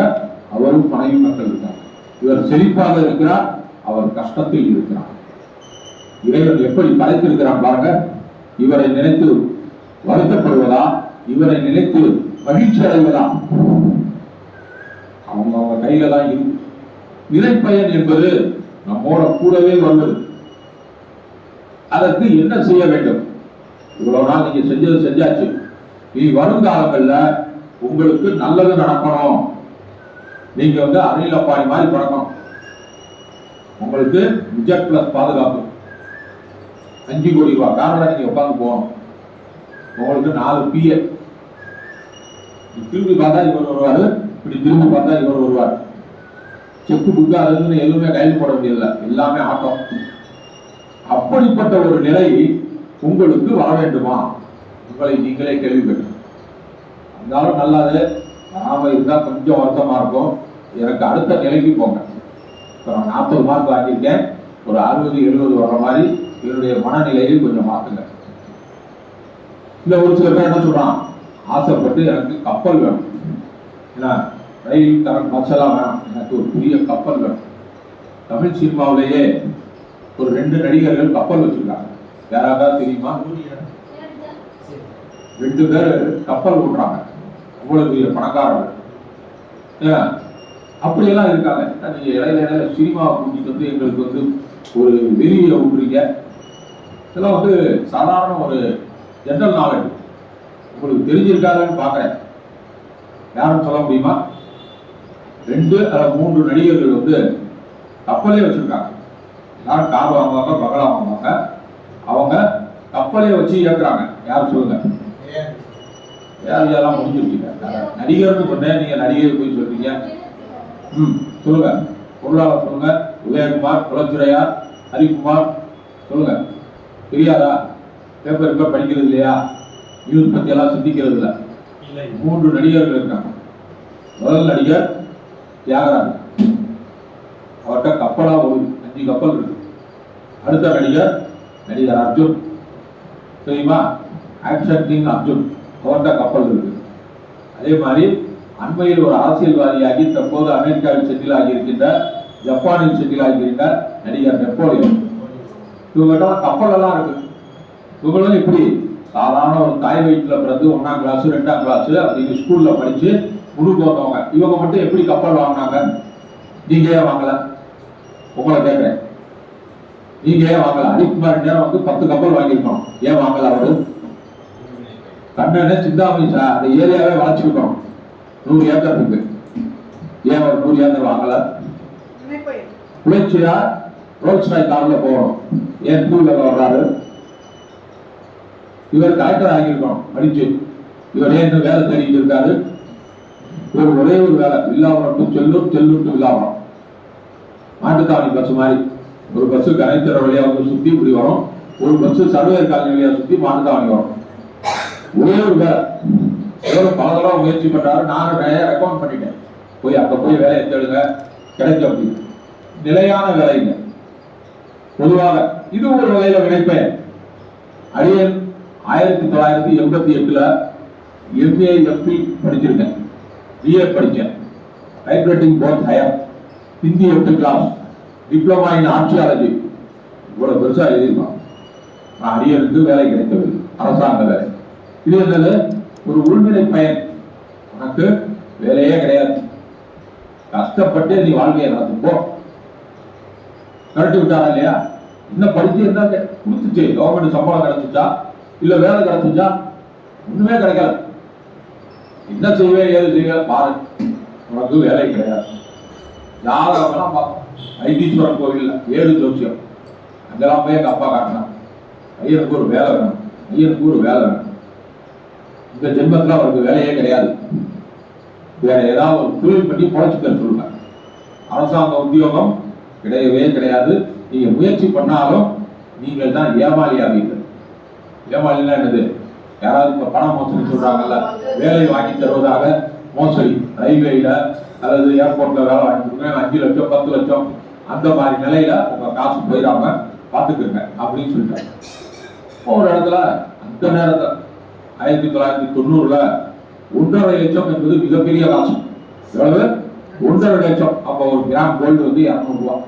அவரும் மனைவி மக்கள் இருக்காங்க. இவர் செழிப்பாக இருக்கிறார், அவர் கஷ்டத்தில் இருக்கிறார். இறைவன் எப்படி படைத்திருக்கிறான் பாருங்க. இவரை நினைத்து வருத்தப்படுவதா, இவரை நினைத்து மகிழ்ச்சி அடைவதா? அவங்க கையில தான் இருக்கு. இறைப்பயன் என்பது நம்மோட கூடவே வருவது. அதற்கு என்ன செய்ய வேண்டும்? இவ்வளவு நாள் நீங்க செஞ்சது செஞ்சாச்சு. இனி வருங்காலங்கள்ல உங்களுக்கு நல்லது நடக்கணும். நீங்க அணிலப்பாடி மாதிரி பறக்கணும். உங்களுக்கு விஜெட் பிளஸ் பாதுகாப்பு 5 கோடி ரூபாய் காரணம் நீங்க உட்காந்து போகணும். உங்களுக்கு 4 பிஏ. திரும்பி பார்த்தா இவர் வருவாரு, இப்படி திரும்பி பார்த்தா இவர் வருவார். செக்கு புக்கு அதுன்னு எதுவுமே கையில் போட முடியல, எல்லாமே ஆட்டம். அப்படிப்பட்ட ஒரு நிலை உங்களுக்கு வர வேண்டுமா? உங்களை நீங்களே கேள்வி கேட்கணும். இருந்தாலும் நல்லது, நாம இருந்தா கொஞ்சம் வருத்தமா இருக்கும். எனக்கு அடுத்த நிலைக்கு போங்க. இப்போ நான் 40 மார்க் வாங்கியிருக்கேன், ஒரு 60-70 வர்ற மாதிரி என்னுடைய மனநிலையை கொஞ்சம் மாற்றுங்க. இல்லை ஒரு சில பேர் என்ன சொல்றான், ஆசைப்பட்டு எனக்கு கப்பல் வேணும், ஏன்னா ரயில் கரண்ட் பஸ்ஸெல்லாம் வேணும், எனக்கு ஒரு பெரிய கப்பல் வேணும். தமிழ் சினிமாவிலேயே ஒரு 2 நடிகர்கள் கப்பல் வச்சிருக்காங்க. யாராவது தெரியுமா? 2 பேர் கப்பல் ஓட்டுறாங்க. அவ்வளவு பெரிய பணக்காரர்கள். அப்படியெல்லாம் இருக்காங்க. நீங்க இடையில சினிமாவை கூட்டிட்டு வந்து எங்களுக்கு வந்து ஒரு வெளியில விடுறீங்க. இதெல்லாம் வந்து சாதாரண ஒரு ஜெனரல் நாலேஜ் உங்களுக்கு தெரிஞ்சிருக்காதுன்னு பாக்குறேன். யாரும் சொல்ல முடியுமா? 2 அல்லது 3 நடிகர்கள் வந்து கப்பலே வச்சிருக்காங்க. எல்லாரும் கார் வாங்குவாங்க, பங்களா வாங்குவாங்க. அவங்க கப்பலே வச்சு இயக்குறாங்க. யாரும் சொல்லுங்க. இதெல்லாம் முடிஞ்சிருக்கீங்க. நடிகர்னு சொன்னேன், நீங்க நடிகை போய் சொல்றீங்க. சொல்லுங்க. பொருளாளர் சொல்லுங்க. உதயகுமார், குலச்சுரையார், ஹரிக்குமார் சொல்லுங்க. தெரியாதா? பேப்பர் படிக்கிறது இல்லையா? நியூஸ் பத்தி எல்லாம் சிந்திக்கிறது இல்லை. 3 நடிகர்கள் இருக்காங்க. முதல் நடிகர் தியாகராஜன், அவர்கிட்ட கப்பலா ஒரு 5 கப்பல் இருக்கு. அடுத்த நடிகர் அர்ஜுன், தெரியுமா? ஆக்ஷன் கிங் அர்ஜுன், அவர்கிட்ட கப்பல் இருக்கு. அதே மாதிரி அண்மையில் ஒரு அரசியல்வாதியாகி தற்போது அமெரிக்காவில் செட்டில் ஆகியிருக்கின்ற, ஜப்பானில் செட்டில் ஆகியிருக்கின்ற நடிகர் நெப்போலியன், இவங்ககிட்ட கப்பல் எல்லாம் இருக்கு. இவங்களும் இப்படி சாதாரண ஒரு தாய் வயிற்றுல பிறந்து 1ஆம் கிளாஸ் 2ஆம் கிளாஸ் அப்படின்னு ஸ்கூல்ல படிச்சு முழுக்க வந்தவங்க. இவங்க மட்டும் எப்படி கப்பல் வாங்கினாங்க? நீங்க ஏன் வாங்கல? உங்களை கேட்கிறேன், நீங்க ஏன் வாங்கல? ஹரிக்குமார் நேரம் வந்து 10 கப்பல் வாங்கியிருக்கணும். ஏன் வாங்கல? அவரு கண்ணனே சிந்தாமணி சார் அந்த ஏரியாவே வளர்ச்சிருக்கணும். 100 ஏக்கர் இருக்கு. ஏன் அவர் 100 ஏக்கர் வாங்கல? குளிர்ச்சியா ரோல்ஸ் ராய் கார்ல போகணும். ஏன் 2 வீலர்ல வர்றாரு? இவர் கலெக்டர் ஆகியிருக்கணும் படிச்சு. இவர் ஏன் வேலை தேடிட்டு இருக்காரு? ஒரே ஒரு வேலை, Villavaram to Sellur, Sellur to Villavaram. Mattuthavani bus மாதிரி ஒரு பஸ் கனைத்தர வழியா வந்து சுத்தி இப்படி வரும், ஒரு பஸ் சர்வேர் காலனி வழியா சுத்தி மாட்டுத்தாவணி வரும். ஒரே ஒரு வேலை. பல தடவை முயற்சி பண்றாரு. நானும் நிறைய ரெக்கமெண்ட் பண்ணிட்டேன், போய் அங்க போய் வேலையை தேடுங்க, கிடைக்கும் அப்படின்னு. நிலையான வேலைங்க. பொதுவாக இது ஒரு வகையில வினைப்பேன். அடியன் 1988 MA FP படிச்சிருக்கேன், BA படித்தேன், typewriting both higher, Hindi 8 class, diploma in archaeology. இவ்வளவு பெருசா எழுதியிருக்கான். அடியனுக்கு வேலை கிடைக்கவில்லை, அரசாங்க வேலை. இது என்னது? ஒரு உள்நிலை பயன். உனக்கு வேலையே கிடையாது, கஷ்டப்பட்டு நீ வாழ்க்கையை நடத்துப்போ. கரெக்டு விட்டாரா இல்லையா? இன்னும் படிச்சு இருந்தா கொடுத்துச்சு, கவர்மெண்ட் சம்பளம் கிடைச்சிச்சா இல்ல வேலை கிடைச்சிச்சா? ஒண்ணுமே கிடைக்கல. என்ன செய்வேன் ஏது செய்வேன் பாரு, உனக்கு வேலை கிடையாது. ஜாதகம்லாம் பார்ப்போம். வைத்தீஸ்வரன் கோவில் 7 ஜோசியம் அங்கெல்லாம் போய் எங்க அப்பா காட்டினான். ஐயனுக்கு ஒரு வேலை வேணும், ஐயனுக்கு ஒரு வேலை வேணும். இந்த ஜென்மத்தில் அவருக்கு வேலையே கிடையாது. வேற ஏதாவது ஒரு தொழில் பண்ணி பொழைச்சுக்க சொல்லுங்க. அரசாங்க உத்தியோகம் கிடையவே கிடையாது. நீங்க முயற்சி பண்ணாலும் நீங்கள் தான் ஏமாளியாவீர்கள். ஏமாளினா என்னது? யாராவது இப்ப பண மோசடி சொல்றாங்கல்ல, வேலை வாங்கி தருவதாக மோசடி, ரயில்வேல அல்லது ஏர்போர்ட்ல வேலை வாங்கி கொடுங்க, 5 லட்சம் 10 லட்சம் அந்த மாதிரி நிலையில உங்க காசு போயிடாம பாத்துக்குங்க அப்படின்னு சொல்லிட்டாங்க. ஒரு இடத்துல அந்த நேரத்துல 1990 1.5 லட்சம் என்பது மிகப்பெரிய காசு. எவ்வளவு? 1.5 லட்சம். அப்ப ஒரு கிராம் கோல்டு வந்து 200 ரூபாய்,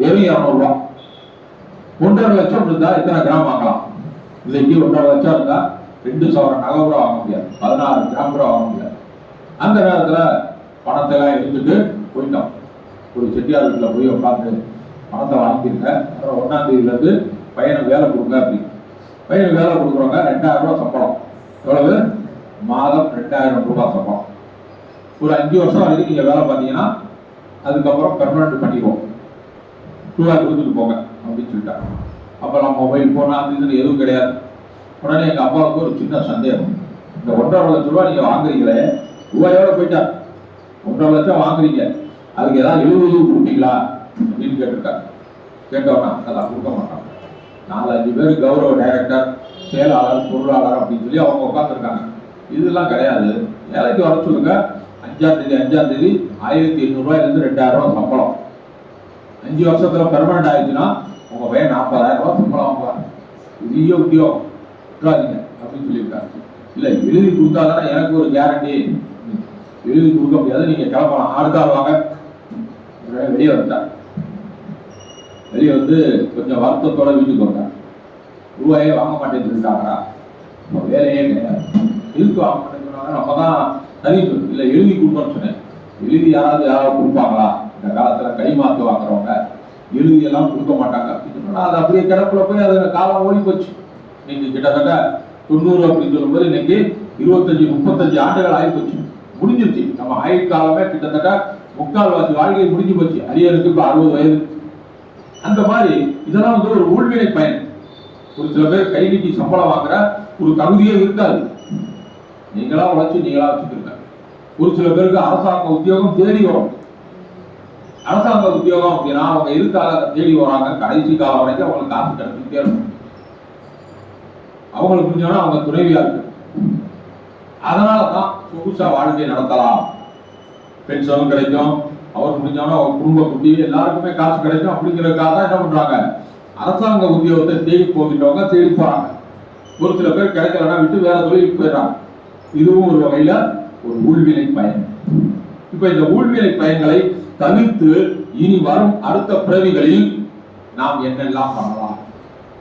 வெறும் 200 ரூபாய். 1.5 லட்சம் இருந்தா எத்தனை கிராம் வாங்கலாம்? இன்னைக்கு 1.5 லட்சம் இருந்தா 2 சவரன் நகை கூட வாங்க முடியாது, 16 கிராம் கூட வாங்க முடியாது. அந்த நேரத்துல பணத்தை எல்லாம் எடுத்துட்டு போயிட்டோம். ஒரு செட்டியார் வீட்டுல போய் உட்காந்து பணத்தை வாங்கிருங்க, அப்புறம் 1ஆம் தேதியில இருந்து பையனுக்கு வேலை கொடுங்க அப்படின்னு. பையனுக்கு வேலை கொடுக்குறவங்க 2000 ரூபாய் சம்பளம். எவ்வளவு? மாதம் 2000 ரூபாய் சம்பளம். ஒரு 5 வருஷம் வரைக்கும் நீங்க வேலை பார்த்தீங்கன்னா அதுக்கப்புறம் பெர்மனன்ட் பண்ணிக்குவோம், ரூபாய் கொடுத்துட்டு போங்க அப்படின்னு சொல்லிட்டாங்க. அப்பெல்லாம் மொபைல் போன் அது இதுன்னு எதுவும் கிடையாது. உடனே எங்க அப்பாவுக்கு ஒரு சின்ன சந்தேகம், இந்த 1.5 லட்சம் ரூபாய் நீங்க வாங்குறீங்களே, ரூபாயோட போயிட்டா 1.5 லட்சம் வாங்குறீங்க, அதுக்கு ஏதாவது 70 கொடுப்பீங்களா அப்படின்னு கேட்டிருக்காங்க. கேட்டோம்னா அதெல்லாம் கொடுக்க மாட்டாங்க. 4-5 பேர் கௌரவ டைரக்டர், செயலாளர், பொருளாளர் அப்படின்னு சொல்லி அவங்க உட்காந்துருக்காங்க. இதெல்லாம் கிடையாது. வேலைக்கு வர சொல்லுங்க, 5ஆம் தேதி 1800 ரூபாயிலிருந்து 2000 ரூபாய் சம்பளம். 5 வருஷத்துல பெர்மனன்ட் ஆயிடுச்சுன்னா உங்க பையன் 40,000 ரூபாய் சம்பளம் வாங்குவாங்க. பெரிய உத்தியோகம் அப்படின்னு சொல்லியிருக்காங்க. இல்ல எழுதி கொடுத்தாதானே எனக்கு ஒரு கேரண்டி, எழுதி கொடுக்க முடியாது, நீங்க கிளம்பலாம், அடுத்த ஆள் வாங்க. வெளியே வந்துட்டாங்க. வெளியே வந்து கொஞ்சம் வருத்தத்தோட வீட்டுக்கு வந்தாங்க. ரூபாயே வாங்க மாட்டேன்னு சொல்லிட்டாங்களா? வேலையே கிடையாது. எதுக்கு வாங்க மாட்டேன்னு சொன்னாங்க? நம்ம தான் சரி இல்லை எழுதி கொடுப்பேன்னு சொன்னேன். எழுதி யாராவது கொடுப்பாங்களா? இந்த காலத்துல கைமாத்து வாங்குறவங்க எழுதியெல்லாம் கொடுக்க மாட்டாங்க அப்படின்னு. அது அப்படியே கிடப்புல போய் அது காலம் ஓடி போச்சு. இன்னைக்கு கிட்டத்தட்ட 90 அப்படின்னு சொல்லும்போது இன்னைக்கு 25-35 ஆண்டுகள் ஆகி போச்சு, முடிஞ்சிருச்சு. நம்ம ஆயுள் காலமே கிட்டத்தட்ட 3/4 வாழ்க்கை முடிஞ்சு போச்சு. அரியருக்கு இப்ப 60 வயது. அந்த மாதிரி இதெல்லாம் ஒரு ஊழ்வினை பயன். ஒரு சில பேர் கை நீட்டி சம்பளம் வாங்குற ஒரு தகுதியே இருக்காது, நீங்களா உழைச்சு நீங்களா வச்சுருக்க. ஒரு சில பேருக்கு அரசாங்க உத்தியோகம் தேடி வரும். அரசாங்க உத்தியோகம் அப்படின்னா அவங்க எதுக்காக தேடி வராங்க? கடைசி காலம் வரைக்கும் அவங்களுக்கு காசு கிடைச்சிட்டே இருக்கும். அவங்களுக்கு முடிஞ்சோன்னா அவங்க துணைவியா இருக்கு. அதனாலதான் புதுசா வாழ்க்கையை நடத்தலாம், பென்ஷனும் கிடைக்கும், அவர் முடிஞ்சோன்னா அவர் குடும்ப குட்டி எல்லாருக்குமே காசு கிடைக்கும் அப்படிங்கிறதுக்காக தான் என்ன பண்றாங்க? அரசாங்க உத்தியோகத்தை தேடி போகின்றவங்க தேடி போறாங்க. ஒரு சில பேர் கிடைக்கலன்னா விட்டு வேற தொழிலுக்கு போயிடறாங்க. இதுவும் ஒரு வகையில ஒரு ஊழ்வினை பயன். இப்ப இந்த ஊழ்வினை பயன்களை தவிர்த்து இனி வரும் அடுத்த பிறவிகளில் நாம் என்னெல்லாம் பண்ணலாம்?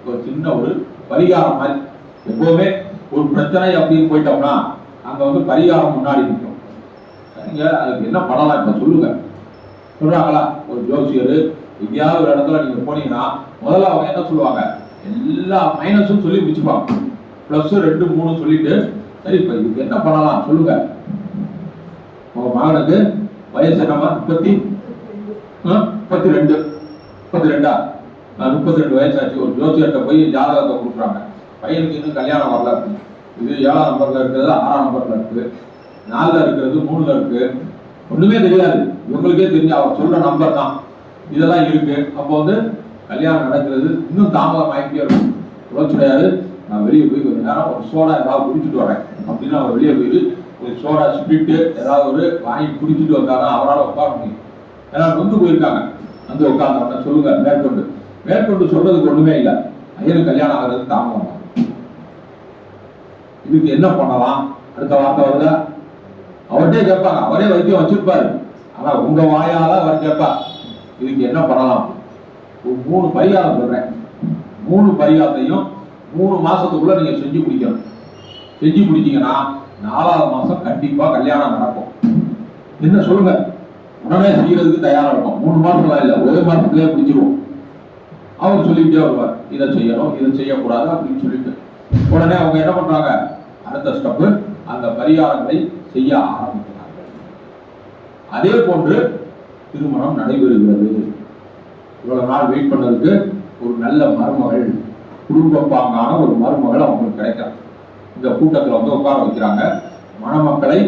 ஒரு சின்ன ஒரு பரிகாரம் மாதிரி. எப்பவுமே ஒரு பிரச்சனை அப்படின்னு போயிட்டோம்னா அங்க பரிகாரம் முன்னாடி நிற்கும். சரிங்க, அதுக்கு என்ன பண்ணலாம் இப்ப சொல்லுங்க சொல்றாங்களா? ஒரு ஜோசியர் எங்கேயாவது ஒரு இடத்துல நீங்க போனீங்கன்னா முதல்ல அவங்க என்ன சொல்லுவாங்க? எல்லா மைனஸும் சொல்லி முடிச்சுப்பாங்க. +2, 3 சொல்லிட்டு சரி இப்ப இதுக்கு என்ன பண்ணலாம் சொல்லுங்க. உங்க மகனுக்கு வயசு என்னமா? 32 வயசாச்சு. ஒரு ஜோசியர்கிட்ட போய் ஜாதகத்தை கொடுக்குறாங்க. பையனுக்கு இன்னும் கல்யாணம் வரல. இது 7ஆம் நம்பர்ல இருக்கிறது, 6ஆம் நம்பர்ல இருக்கு, 4ல இருக்கிறது, 3ல இருக்கு. ஒண்ணுமே தெரியாது. இவங்களுக்கே தெரிஞ்சு அவர் சொல்ற நம்பர் தான் இதெல்லாம் இருக்கு. அப்போ கல்யாணம் நடக்கிறது இன்னும் தாமதம் ஆகிட்டே இருக்கும். கிடையாது, நான் வெளியே போய் கொஞ்ச நேரம் ஒரு சோடா ஏதாவது குடிச்சிட்டு வரேன் அப்படின்னு அவர் வெளியே போயிட்டு ஒரு சோடா ஸ்பிரிட்டு ஏதாவது வாங்கி குடிச்சிட்டு வந்தாதான் அவரால் உட்கார முடியும். ஏன்னா போயிருக்காங்க. உட்கார்ந்த சொல்லுங்க மேற்கொண்டு சொல்றதுக்கு ஒண்ணுமே இல்லை. ஐயனுக்கு கல்யாணம் ஆகிறது தாமதம். இதுக்கு என்ன பண்ணலாம்? அடுத்த வார்த்தை வருதா? அவர்கிட்டே கேட்பாங்க. அவரே வைத்தியம் வச்சிருப்பாரு. ஆனா உங்க வாயால அவர் கேட்பார் இதுக்கு என்ன பண்ணலாம். ஒரு 3 பரிகாரம் சொல்றேன். 3 பரிகாரத்தையும் 3 மாசத்துக்குள்ள நீங்க செஞ்சு முடிக்கணும். செஞ்சு முடிச்சீங்கன்னா 4ஆவது மாசம் கண்டிப்பா கல்யாணம் நடக்கும். என்ன சொல்லுங்க, உடனே செய்யறதுக்கு தயாரா இருக்கும். 3 மாசம்லாம் இல்லை, 1 மாசத்துலயே முடிச்சிருவோம். அவர் சொல்லிக்கிட்டே வருவார், இதை செய்யணும் இதை செய்யக்கூடாது அப்படின்னு சொல்லிட்டு. உடனே அவங்க என்ன பண்றாங்க? அடுத்த ஸ்டெப்பு அந்த பரிகாரங்களை செய்ய ஆரம்பிக்கிறார்கள். அதே போன்று திருமணம் நடைபெறுகிறது. இவ்வளவு நாள் வெயிட் பண்ணதுக்கு ஒரு நல்ல மருமகள், குடும்ப பாங்கான ஒரு மருமகள் அவங்களுக்கு கிடைக்கிறாங்க. இந்த கூட்டத்தில் உட்கார வைக்கிறாங்க. மணமக்களை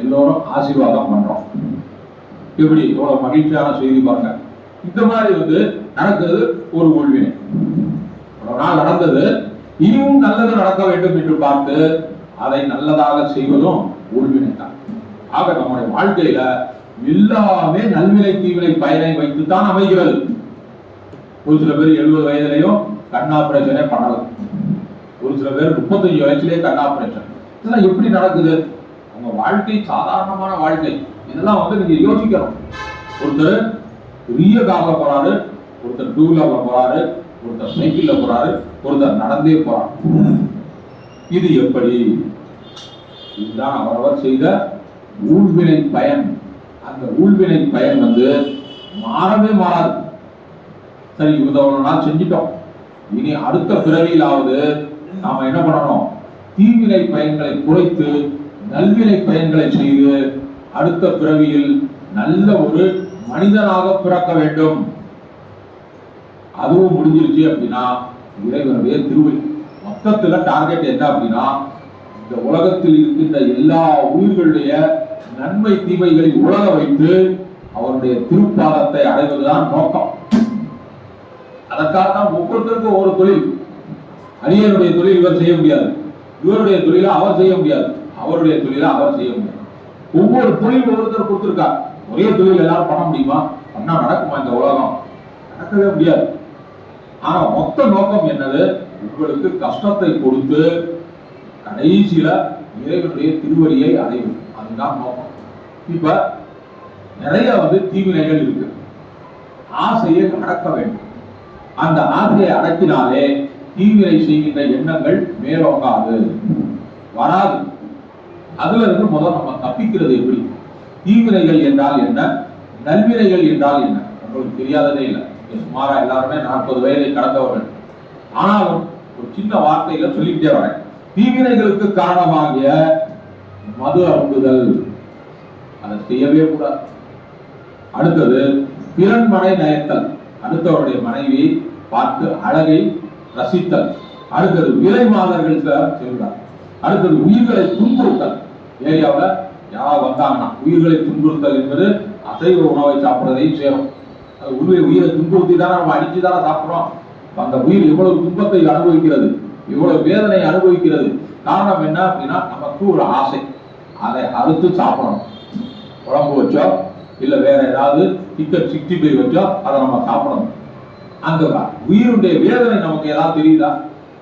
எல்லோரும் ஆசீர்வாதம் பண்றோம். எப்படி எவ்வளவு மகிழ்ச்சியான செய்தி பாருங்க. இந்த மாதிரி நடக்கிறது ஒரு ஊழ்வினை. இவ்வளவு நாள் நடந்தது, இனியும் நல்லது நடக்க வேண்டும் என்று பார்த்து அதை நல்லதாக செய்வதும் ஊழ்வினை தான். ஆக நம்முடைய வாழ்க்கையில எல்லாமே நல்வினை தீவினை பயனை வைத்துத்தான் அமைகிறது. ஒரு சில பேர் 70 வயதிலையும் கண் ஆபரேஷனே பண்ணலாம். ஒரு சில பேர் 35 வயசுலயே கண் ஆபரேஷன். இதெல்லாம் எப்படி நடக்குது? உங்க வாழ்க்கை சாதாரணமான வாழ்க்கை. இதெல்லாம் நீங்க யோசிக்கணும். ஒருத்தர் பெரிய கார்ல போறாரு, ஒருத்தர் 2 வீலர்ல போறாரு, ஒருத்தர் சைக்கிள்ல போறாரு, ஒருத்தர் நடந்தே போறாரு. இது எப்படி? இதுதான் அவரவர் செய்த ஊழ்வினை பயன். அந்த ஊழ்வினை பயன் மாறவே மாறாது. சரி, இவ்வளவு நாள் செஞ்சிட்டோம், இனி அடுத்த பிறவியிலாவது நாம என்ன பண்ணணும்? தீவினை பயன்களை குறைத்து நல்வினை பயன்களை செய்து அடுத்த பிறவியில் நல்ல ஒரு மனிதனாக பிறக்க வேண்டும். அதுவும் முடிஞ்சிருச்சு அப்படின்னா இறைவனுடைய திருவடி. மொத்தத்துல டார்கெட் என்ன அப்படின்னா, இந்த உலகத்தில் இருக்கின்ற எல்லா உயிர்களுடைய நன்மை தீமைகளை உலக வைத்து அவருடைய திருப்பாதத்தை அடைவதுதான் நோக்கம். அதற்காக தான் ஒவ்வொருத்தருக்கும் ஒரு தொழில். அரியனுடைய தொழில் இவர் செய்ய முடியாது, இவருடைய தொழிலை அவர் செய்ய முடியாது, அவருடைய தொழிலை அவர் செய்ய முடியாது. ஒவ்வொரு தொழில் ஒவ்வொருத்தர் கொடுத்திருக்கார். ஒரே தொழில் எல்லாரும் பண்ண முடியுமா? பண்ணா நடக்குமா? இந்த உலகம் நடக்கவே முடியாது. ஆனா மொத்த நோக்கம் என்னது? உங்களுக்கு கஷ்டத்தை கொடுத்து கடைசியில இறைவனுடைய திருவடியை அடைவது. அதுதான் நோக்கம். இப்ப நிறைய தீவினைகள் இருக்கு. ஆசையை அடக்க வேண்டும். அந்த ஆசையை அடக்கினாலே தீவினை செய்கின்ற எண்ணங்கள் மேலோங்காது, வராது. அதுல இருந்து முதல்ல நம்ம தப்பிக்கிறது எப்படி? தீவினைகள் என்றால் என்ன, நல்வினைகள் என்றால் என்ன உங்களுக்கு தெரியாததே இல்லை. சுமாரா எல்லாருமே 40 வயதை கடந்தவர்கள். ஆனாலும் ஒரு சின்ன வார்த்தையில சொல்லிக்கிட்டே வரேன். தீவினைகளுக்கு காரணமாகிய மது அருந்துதல், அதை செய்யவே கூடாது. அடுத்தது பிறன் மனை நயத்தல், அடுத்தவருடைய மனைவியை பார்த்து அழகை ரசித்தல். அடுத்தது விலை மாதர்கள் செல்கிறார். அடுத்தது உயிர்களை துன்புறுத்தல். ஏரியாவில் யாராவது வந்தாங்கன்னா உயிர்களை துன்புறுத்தல் என்பது அசைவ உணவை சாப்பிட்றதையும் சேரும். அது உயிரை துன்புறுத்தி தானே நம்ம அடிச்சு தானே சாப்பிட்றோம். அந்த உயிர் எவ்வளவு துன்பத்தை அனுபவிக்கிறது, எவ்வளவு வேதனை அனுபவிக்கிறது. காரணம் என்ன அப்படின்னா நமக்கு ஒரு ஆசை, அதை அறுத்து சாப்பிடணும். குழம்பு வச்சோ இல்ல வேற ஏதாவது சிக்கன் 65 வச்சோ அதை நம்ம சாப்பிடணும். அந்த உயிருடைய வேதனை நமக்கு ஏதாவது தெரியுதா?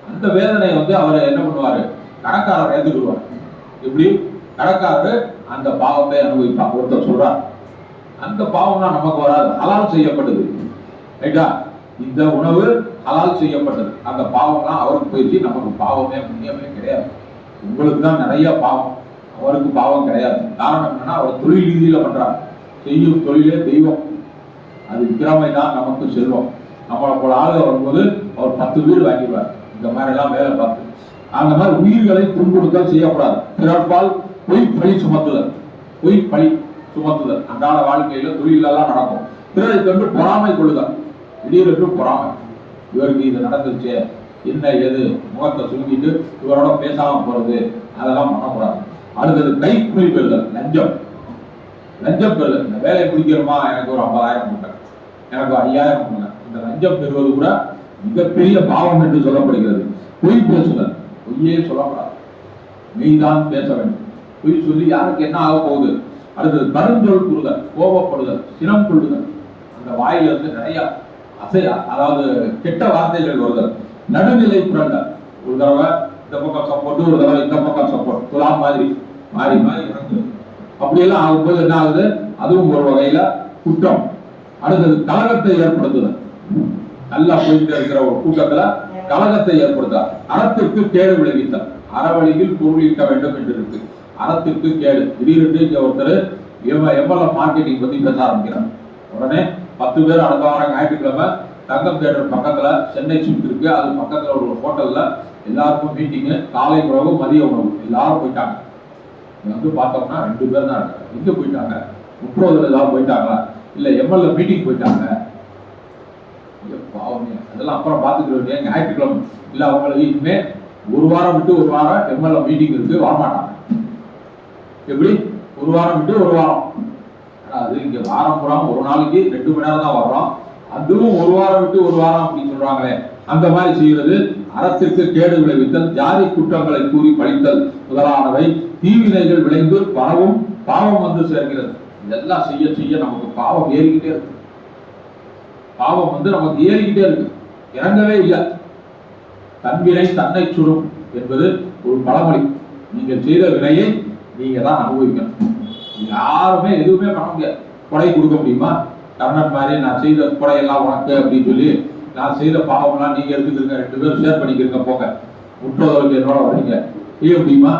அந்த வேதனை அவர் என்ன பண்ணுவாரு, கடைக்காரர் ஏற்றுக்குருவார். எப்படி கடைக்காரர் அந்த பாவத்தை அனுபவிப்பார். ஒருத்தர் சொல்றார், அந்த பாவம்னா நமக்கு வராது, ஹலால் செய்யப்பட்டது. ரைட்டா? இந்த உணவு ஹலால் செய்யப்பட்டது, அந்த பாவம்லாம் அவருக்கு போயிடுச்சு. நமக்கு பாவமே புண்ணியமே கிடையாது. உங்களுக்கு தான் நிறைய பாவம், அவருக்கு பாவம் கிடையாது. காரணம் என்னன்னா அவர் தொழில் ரீதியில பண்றார். செய்யும் தொழிலே தெய்வம். அது திறமை தான் நமக்கு செல்வம். நம்மளை போல ஆளுக வரும்போது அவர் 10 வீடு வாங்கிடுவார். இந்த மாதிரி எல்லாம் வேலை பார்த்து அந்த மாதிரி உயிர்களை துன்புறுத்தல் செய்யக்கூடாது. பிறப்பால் பொய் பழி சுமத்துதல், பொய் பழி சுமத்துதல் அன்றாட வாழ்க்கையில தொழிலெல்லாம் நடக்கும். பிறரை கண்டு பொறாமை கொள்ளுதல், திடீரென்று பொறாமை, இவருக்கு இது நடந்துச்சு என்ன ஏது முகத்தை சுருங்கிட்டு இவரோட பேசாம போறது, அதெல்லாம் பண்ணக்கூடாது. அடுத்தது கை குழி பெறுதல், லஞ்சம். லஞ்சம் பெறுதல், இந்த வேலையை பிடிக்கிறோமா, எனக்கு ஒரு 50,000 கொடுங்க, எனக்கு 5,000 கொடுங்க. இந்த லஞ்சம் பெறுவது கூட மிகப்பெரிய பாவம் என்று சொல்லப்படுகிறது. பொய் பேசுதல், பொய்யே சொல்லக்கூடாது, மெய்தான் பேச வேண்டும். பொய் சொல்லி யாருக்கு என்ன ஆக போகுது? அடுத்தது கருஞ்சொல் கூறுதல், கோபப்படுதல், சினம் கொள்ளுதல். அந்த வாயிலிருந்து நிறைய அதாவது கெட்ட வார்த்தைகள் வருதல். நடுநிலை புரண்டல், ஒரு தடவை இந்த பக்கம் சப்போர்ட், ஒரு தடவை இந்த பக்கம் சப்போர்ட், துலாம் மாதிரி மாறி மாறி இறங்குது. அப்படியெல்லாம் ஆகும்போது என்ன ஆகுது? அதுவும் ஒரு வகையில குற்றம். அடுத்தது கலகத்தை ஏற்படுத்துதல், நல்லா போயிட்டு இருக்கிற ஒரு கூட்டத்துல கலகத்தை ஏற்படுத்தார். அறத்திற்கு கேடு விளைவித்தல், அறவழியில் பொருளீட்ட வேண்டும் என்று இருக்கு. அறத்திற்கு கேடு. திடீரென்று இங்க ஒருத்தர் எம்எல்எம் மார்க்கெட்டிங் பத்தி பேச ஆரம்பிக்கிறார். உடனே 10 பேர் அடுத்த வாரம் ஞாயிற்றுக்கிழமை தங்கம் தியேட்டர் பக்கத்துல சென்னை ஸ்ட்ரீட் இருக்கு, அது பக்கத்துல ஒரு ஹோட்டல்ல எல்லாருக்கும் மீட்டிங்கு. காலை உணவு மதிய உணவு எல்லாரும் போயிட்டாங்க. பார்த்தோம்னா 2 பேர் தான் இருக்காங்க. எங்க போயிட்டாங்க? முற்றோதில் ஏதாவது போயிட்டாங்களா, இல்ல எம்எல்ஏ மீட்டிங் போயிட்டாங்க? பாவமே, அதெல்லாம் அப்புறம் பார்த்துக்கிறோம். ஞாயிற்றுக்கிழமை இல்ல, அவங்களுக்கு இனிமே ஒரு வாரம் விட்டு ஒரு வாரம் எம்எல்ஏ மீட்டிங் இருக்கு, வரமாட்டாங்க. எப்படி ஒரு வாரம் விட்டு ஒரு வாரம்? அது இங்க வாரம் புறம் ஒரு நாளைக்கு 2 மணி நேரம் தான் வர்றோம், அதுவும் ஒரு வாரம் விட்டு ஒரு வாரம் அப்படின்னு சொல்றாங்களே. அந்த மாதிரி செய்கிறது அறத்திற்கு கேடு விளைவித்தல், ஜாதி குற்றங்களை கூறி பழித்தல் முதலானவை தீவினைகள் விளைந்து பரவும் பாவம் சேர்க்கிறது. இதெல்லாம் செய்ய செய்ய நமக்கு பாவம் ஏறிக்கிட்டே இருக்கு. பாவம் நமக்கு ஏறிக்கிட்டே இருக்கு, இறங்கவே இல்லை. தன்வினை தன்னை சுடும் என்பது ஒரு பழமொழி. நீங்கள் செய்த வினையை நீங்க தான் அனுபவிக்கணும். யாருமே எதுவுமே பண்ண முடியாது. கொடை கொடுக்க முடியுமா? கர்ணன் மாதிரி நான் செய்த கொடையெல்லாம் உனக்கு அப்படின்னு சொல்லி, நான் செய்த பாவம்லாம் நீங்க எடுத்துக்கிறீங்க, 2 பேரும் ஷேர் பண்ணிக்கிறீங்க, போங்க முற்றோதலுக்கு என்னோட வரீங்க, செய்ய முடியுமா?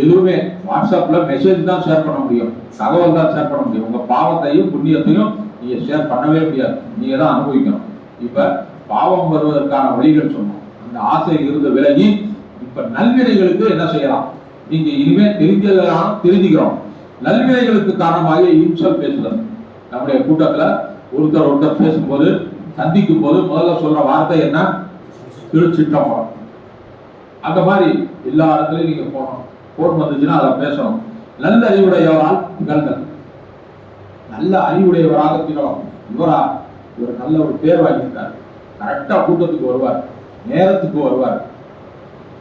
எதுவுமே வாட்ஸ்அப்ல மெசேஜ் தான் ஷேர் பண்ண முடியும், தகவல் தான் ஷேர் பண்ண முடியும். உங்க பாவத்தையும் புண்ணியத்தையும் நீங்க ஷேர் பண்ணவே முடியாது, நீங்க தான் அனுபவிக்கணும். இப்ப பாவம் வருவதற்கான வழிகள் சொன்னோம். அந்த ஆசை இருந்து விலகி இப்ப நல்வினைகளுக்கு என்ன செய்யலாம்? நீங்க இனிமே தெரிஞ்சதெல்லாம் தெரிஞ்சுக்கிறோம். நல்வினைகளுக்கு காரணமாக இன்சொல் பேசுதல். நம்முடைய கூட்டத்துல ஒருத்தர் பேசும்போது, சந்திக்கும் போது முதல்ல சொல்ற வார்த்தை என்ன? திருச்சிற்றம்பலம். அந்த மாதிரி எல்லா இடத்துலயும் நீங்க போகணும். போன் வந்துச்சுன்னா அதை பேசணும். நல்ல அறிவுடையவரால் திகழ்தல், நல்ல அறிவுடையவராக திகழும். இவர் நல்ல ஒரு பேர் வாங்கியிருக்கார், கரெக்டா கூட்டத்துக்கு வருவார், நேரத்துக்கு வருவார்,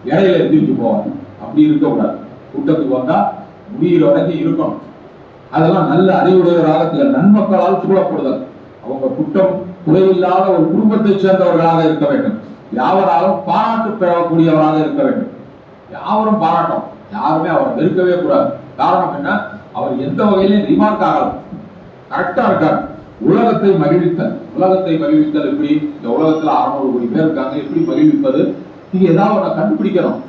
இடையில எந்திரிச்சு போவார். அப்படி இருக்கக்கூடாது. கூட்டத்துக்கு வந்தா முடிகிற வரைக்கும் இருக்கணும். அதெல்லாம் நல்ல அறிவுடையவராக நன்மக்களால் சூழப்படுதல். அவங்க குற்றம் குறைவில்லாத ஒரு குடும்பத்தை சேர்ந்தவர்களாக இருக்க வேண்டும். யாவராலும் பாராட்டு பெறக்கூடியவராக இருக்க வேண்டும். யாவரும் பாராட்டும், யாருமே அவரை வெறுக்கவே கூடாது. காரணம் என்ன? அவர் எந்த வகையிலும் ரிமார்க் ஆகலாம், கரெக்டா இருக்கார். உலகத்தை மகிழ்வித்தல். உலகத்தை மகிழ்வித்தல் எப்படி? இந்த உலகத்துல 600 கோடி பேர் இருக்காங்க, எப்படி மகிழ்விப்பது? நீங்க ஏதாவது கண்டுபிடிக்கணும்.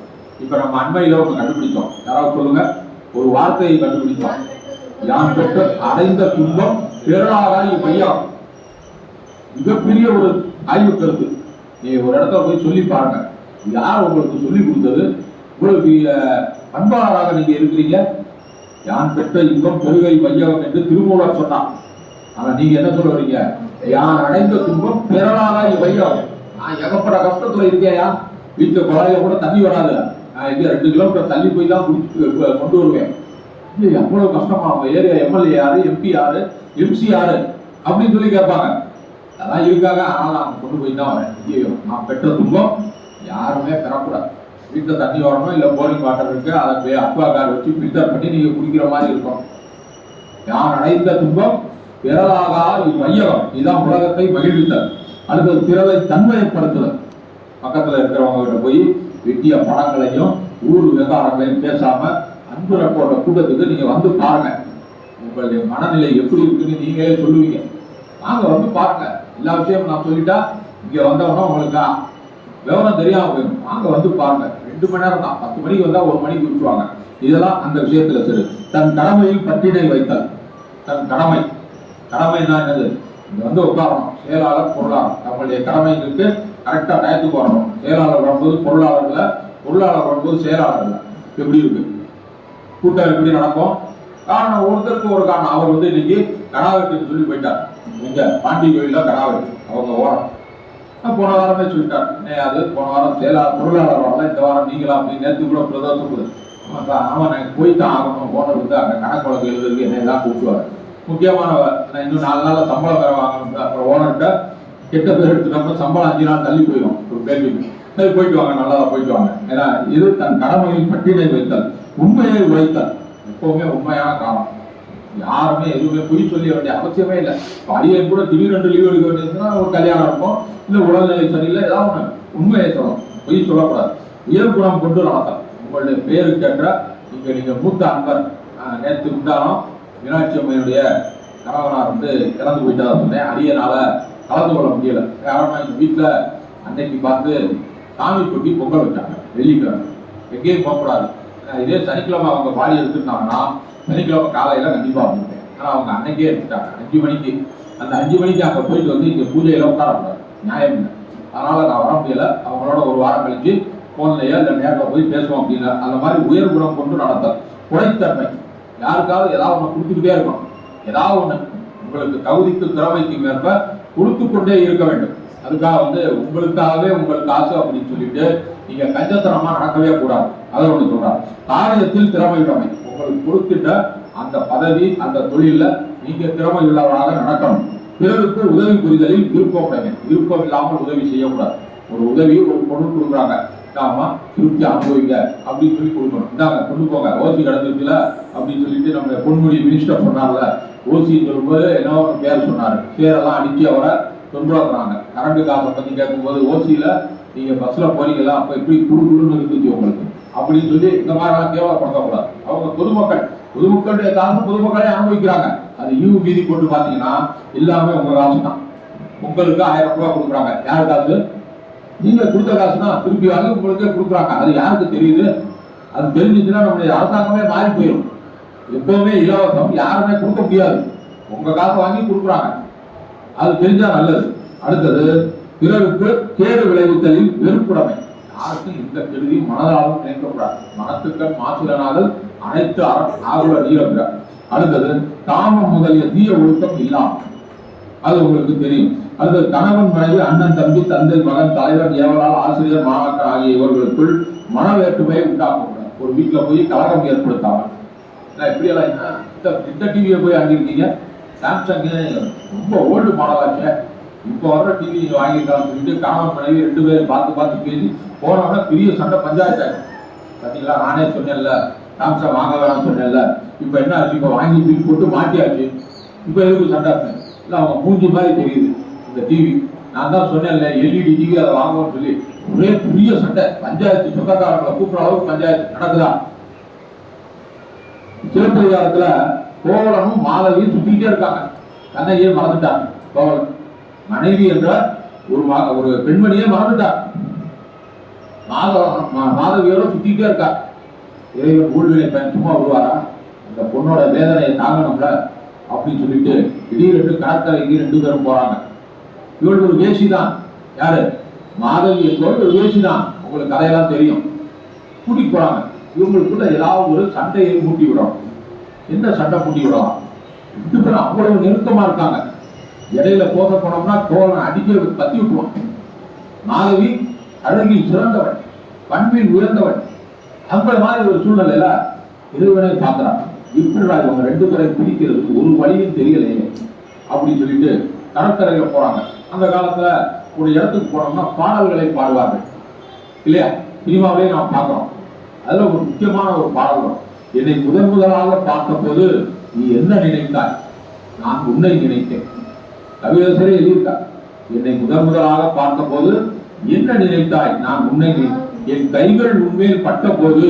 இப்ப நம்ம அண்மையில ஒன்று கண்டுபிடிச்சோம், யாராவது சொல்லுங்க, ஒரு வார்த்தையை கண்டுபிடிச்சோம். யான் பெற்ற அடைந்த துன்பம் பேரலாகாய் பையம். மிகப்பெரிய ஒரு ஆய்வு கருத்து. நீ ஒரு இடத்துல போய் சொல்லி பாருங்க, யார் உங்களுக்கு சொல்லி கொடுத்தது? உங்களுக்கு பண்பாளராக நீங்க இருக்கிறீங்க. யான் பெற்ற இன்பம் பெருகை வையகம் என்று திருமூலர் சொன்னான். ஆனா நீங்க என்ன சொல்ல வரீங்க? யான் அடைந்த துன்பம் பெறலாகாய் வையகம். நான் ஏகப்பட்ட கஷ்டத்துல இருக்கேயா, வீட்டுல குழாயில கூட தண்ணி வராது, நான் இங்க 2 கிலோமீட்டர் தள்ளி போய் தான் கொண்டு வருவேன். எவ்வளவு கஷ்டமா? அவங்க ஏரியா எம்எல்ஏ யாரு, எம்பி யாரு, எம்சி யாரு அப்படின்னு சொல்லி கேட்பாங்க. அதான் இருக்காங்க, ஆனால் நான் கொண்டு போய் தான் வரேன். ஐயோ, நான் பெற்ற துன்பம் யாருமே பெறக்கூடாது. வீட்டில் தண்ணி வரணும், இல்லை போரிங் வாட்டர் இருக்கு, அதை அக்வா கார்டு வச்சு ஃபில்டர் பண்ணி நீங்க குடிக்கிற மாதிரி இருக்கும். யார் அடைந்த துன்பம் பிறலாகா வையகம். இதுதான் உலகத்தை மகிழ்வித்தல். அடுத்தது பிறரை தன்மையப்படுத்துதல். பக்கத்துல இருக்கிறவங்க கிட்ட போய் வெட்டிய படங்களையும் ஊர் விவகாரங்களையும் பேசாம அன்பு போட்ட கூட்டத்துக்கு நீங்க வந்து பாருங்க, உங்களுடைய மனநிலை எப்படி இருக்குன்னு நீங்களே சொல்லுவீங்க. நாங்க வந்து பாருங்க, எல்லா விஷயமும் நான் சொல்லிட்டா இங்க வந்தவொன்னா உங்களுக்கு விவரம் தெரியாம போயிடும். நாங்க வந்து பாருங்க, 2 மணி நேரம் தான், 10 மணிக்கு வந்தா 1 மணிக்கு விட்டுருவாங்க. இதெல்லாம் அந்த விஷயத்துல சரி. தன் கடமையில் பட்டினை வைத்தல். தன் கடமை, கடமைன்னா என்னது? இங்க வந்து உட்காரணும், செயலாளர் பொருளாளர், நம்மளுடைய கடமைகளுக்கு கரெக்டா டயத்துக்கு வரணும். செயலாளர் வரும்போது பொருளாளர்ல, பொருளாளர் வரும்போது செயலாளர்ல. எப்படி இருக்கு கூட்டம்? எப்படி நடக்கும்? காரணம் ஒருத்தருக்கு ஒரு காரணம். அவர் வந்து இன்னைக்கு கடாவெட்டுன்னு சொல்லி போயிட்டார். இங்க பாண்டி கோயில கடாவெட்டு அவங்க ஓரம். போன வாரமே சொல்லிட்டார், அது போன வாரம் செயலாளர் பொருளாளர் வரல, இந்த வாரம் நீங்களா அப்படின்னு. நேற்று கூட பிரதோஷம் அவன் போய்தான் ஆகணும். ஓனர் வந்து அங்கே கணக்கு வழக்கு எழுதுறதுக்கு என்ன எல்லாம் கூப்பிடுவார். முக்கியமானவர், நான் இன்னும் 4 நாளில் சம்பளம் வேற வாங்கணும். அப்புறம் ஓனர்கிட்ட கெட்ட பேர் எடுத்துட்டோம்னா சம்பளம் 5 நாள் தள்ளி போயிடும். ஒரு கேள்விக்கு சரி போயிட்டு வாங்க, நல்லா போயிட்டு வாங்க. ஏன்னா இது தன் கடமையில் பட்டியலை வைத்தல், உண்மையை உழைத்தல். எப்பவுமே உண்மையான காலம். யாருமே எதுவுமே பொய் சொல்ல வேண்டிய அவசியமே இல்லை. அடியன் கூட திடீரென்று லீவ் எடுக்க வேண்டியதுன்னா ஒரு கல்யாணம் இருக்கும், இல்லை உடல்நிலை சரியில்லை, ஏதாவது ஒன்று உண்மையை சொல்லணும், பொய் சொல்லக்கூடாது. இயல்புணம் கொண்டு நடத்தல். உங்களுடைய பேரு கேட்ட நீங்க மூத்த அன்பர், நேற்று முந்தானம் மீனாட்சி அம்மையுடைய கணவனார் வந்து இறந்து போயிட்டதா சொன்னேன். அடியனால கலந்து கொள்ள முடியல. காரணம், எங்க வீட்டுல அன்னைக்கு பார்த்து சாமி கொட்டி பொங்கல் வச்சாங்க. வெள்ளிக்கிழமை எங்கேயும் போகக்கூடாது. இதே சனிக்கிழமை அவங்க பாடி எடுத்துட்டாங்கன்னா சனிக்கிழமை காலையில கண்டிப்பா வந்துட்டேன். ஆனா அவங்க அன்னைக்கே எடுத்துட்டாங்க 5 மணிக்கு. அந்த 5 மணிக்கு அங்க போயிட்டு வந்து இங்க பூஜையில உட்காரக்கூடாது, நியாயம் இல்லை. அதனால நான் வர முடியல. அவங்களோட ஒரு வாரம் கழிச்சு போன்லையோ இல்லை நேரில் போய் பேசுவோம் அப்படின்னு. அந்த மாதிரி உயர் குணம் கொண்டு நடத்தல். உழைத்தன்மை. யாருக்காவது ஏதாவது ஒன்று கொடுத்துக்கிட்டே இருக்கணும். ஏதாவது ஒன்று உங்களுக்கு தகுதிக்கு திறமைக்கு மேற்ப கொடுத்து கொண்டே இருக்க வேண்டும். அதுக்காக வந்து உங்களுக்காகவே உங்களுக்கு ஆசை அப்படின்னு சொல்லிட்டு நீங்க கஞ்சத்தனமா நடக்கவே கூடாது. அதை ஒன்று சொல்றாரு. காரியத்தில் திறமையுடைமை. உங்களுக்கு கொடுத்துட்ட அந்த பதவி, அந்த தொழில நீங்க திறமையுள்ளவராக நடக்கணும். பிறருக்கு உதவி புரிதலில் விருப்பமுடைமை. விருப்பம் இல்லாமல் உதவி செய்யக்கூடாது. ஒரு உதவி, ஒரு பொருள் கொடுக்குறாங்க, ஆமா திருப்தி அனுபவிங்க அப்படின்னு சொல்லி கொடுக்கணும். இந்தாங்க கொண்டு போங்க, ஓசி கிடந்துருக்குல அப்படின்னு சொல்லிட்டு நம்ம பொன்முடி மினிஸ்டர் சொன்னார்ல, ஓசி சொல்லும்போது என்ன ஒரு பேர் சொன்னாரு, பேரெல்லாம் அடிச்சு அவரை தொன்றாக்குறாங்க. கரண்ட் காசை பத்தி கேட்கும்போது ஓசியில நீங்க பஸ்ல போறீங்களா, அப்ப எப்படி குடுக்குன்னு இருந்துச்சு உங்களுக்கு அப்படின்னு சொல்லி இந்த மாதிரி எல்லாம் கேவலப்படுத்தக்கூடாது. அவங்க பொதுமக்களுடைய காசு பொதுமக்களே அனுபவிக்கிறாங்க. அது ஈவு மீதி போட்டு பாத்தீங்கன்னா எல்லாமே உங்க காசு தான். உங்களுக்கு 1000 ரூபாய் கொடுக்குறாங்க, யார் காசு? நீங்க கொடுத்த காசுனா திருப்பி வாங்கி உங்களுக்கே கொடுக்குறாங்க. அது யாருக்கு தெரியுது? அது தெரிஞ்சுச்சுன்னா நம்மளுடைய அரசாங்கமே மாறி போயிடும். எப்பவுமே இலவசம் யாருமே கொடுக்க முடியாது. உங்க காசை வாங்கி கொடுக்குறாங்க, அது தெரிஞ்சா நல்லது. அடுத்தது பிறருக்கு கேடு விளைவித்தலில் வெறுப்புடைமை. யாருக்கும் இந்த கெடுதியும் மனதாலும் நினைக்கக்கூடாது. மனத்துக்கள் மாசுலனாதல் அனைத்து ஆகுல நீரக்கிறார். அடுத்தது காமம் முதலிய தீய ஒழுக்கம் இல்லாமல், அது உங்களுக்கு தெரியும். அடுத்தது கணவன் மனைவி, அண்ணன் தம்பி, தந்தை மகன், தலைவர், ஏவலால், ஆசிரியர், மாணாக்கர் ஆகிய இவர்களுக்குள் மன வேற்றுமையை உண்டாக்கக்கூடாது. ஒரு வீட்டுல போய் கலகம் ஏற்படுத்தாம. இப்படி எல்லாம் இந்த டிவியை போய் வாங்கியிருக்கீங்க, சாம்சங் ரொம்ப ஓல்டு மாடலாச்சு, இப்போ வர்ற டிவி வாங்கியிருக்கான்னு சொல்லிட்டு கணவன் மனைவி 2 பேரும் பார்த்து பேசி போனோம்னா பெரிய சண்டை, பஞ்சாயத்து ஆகும். பார்த்தீங்களா, நானே சொன்னேன்ல சாம்சங் வாங்க வேணாம்னு சொன்னேன்ல, இப்போ என்ன ஆச்சு, இப்போ வாங்கி பில் போட்டு மாட்டியாச்சு. இப்போ எதுக்கு சண்டை? இல்லை அவங்க மூஞ்சி மாதிரி தெரியுது இந்த டிவி. நான் தான் சொன்னேன்ல எல்இடி டிவி அதை வாங்குவோம்னு சொல்லி ஒரே பெரிய சண்டை, பஞ்சாயத்து, சொந்தக்காரங்களை கூப்பிட்ற அளவுக்கு பஞ்சாயத்து நடக்குதா? சிலப்பதிகாரத்துல கோவலனும் மாதவியும் சுத்திக்கிட்டே இருக்காங்க. கண்ணையே மறந்துட்டாங்க. கோவலன் மனைவி என்ற ஒரு பெண்மணியே மறந்துட்டார். மாதவியோட சுத்திட்டே இருக்கா. இறைவன் ஊழ்வினை பயன் சும்மா விடுவாரா? அந்த பொண்ணோட வேதனையை தாங்கணும்ல அப்படின்னு சொல்லிட்டு திடீரென்று கடற்கரைக்கு 2 பேரும் போறாங்க. இவள் ஒரு வேசி தான். யாரு? மாதவி என்பவள் ஒரு வேசி தான். உங்களுக்கு கதையெல்லாம் தெரியும். கூட்டிட்டு போறாங்க. இவங்களுக்குள்ள ஏதாவது ஒரு சண்டையை மூட்டி விடும். என்ன சண்டை மூட்டி விடலாம்? 2 பேரும் அவ்வளவு நெருக்கமா இருக்காங்க. இடையில போக போனோம்னா தோழன் அடிக்க கத்தி விட்டுருவான். மாதவி அழகில் சிறந்தவன், பண்பில் உயர்ந்தவன். அந்த மாதிரி ஒரு சூழ்நிலையில இறைவனை பார்க்கிறான். இப்படிடா இவங்க 2 பேரை பிரிக்கிறது ஒரு வழியும் தெரியலையே அப்படின்னு சொல்லிட்டு கடற்கரையில போறாங்க. அந்த காலத்துல ஒரு இடத்துக்கு போனோம்னா பாடல்களை பாடுவார்கள் இல்லையா? சினிமாவிலேயே நாம் பார்க்கிறோம். அதுல ஒரு முக்கியமான ஒரு பாடல் வரும். என்னை முதலாக பார்த்த போது நீ என்ன நினைத்தாய்? நான் உன்னை நினைத்தேன். கவியரசரே எழுதியிருக்கார். என்னை முதலாக பார்த்த போது என்ன நினைத்தாய்? நான் உன்னை என் கைகள் உண்மையில் பட்ட போது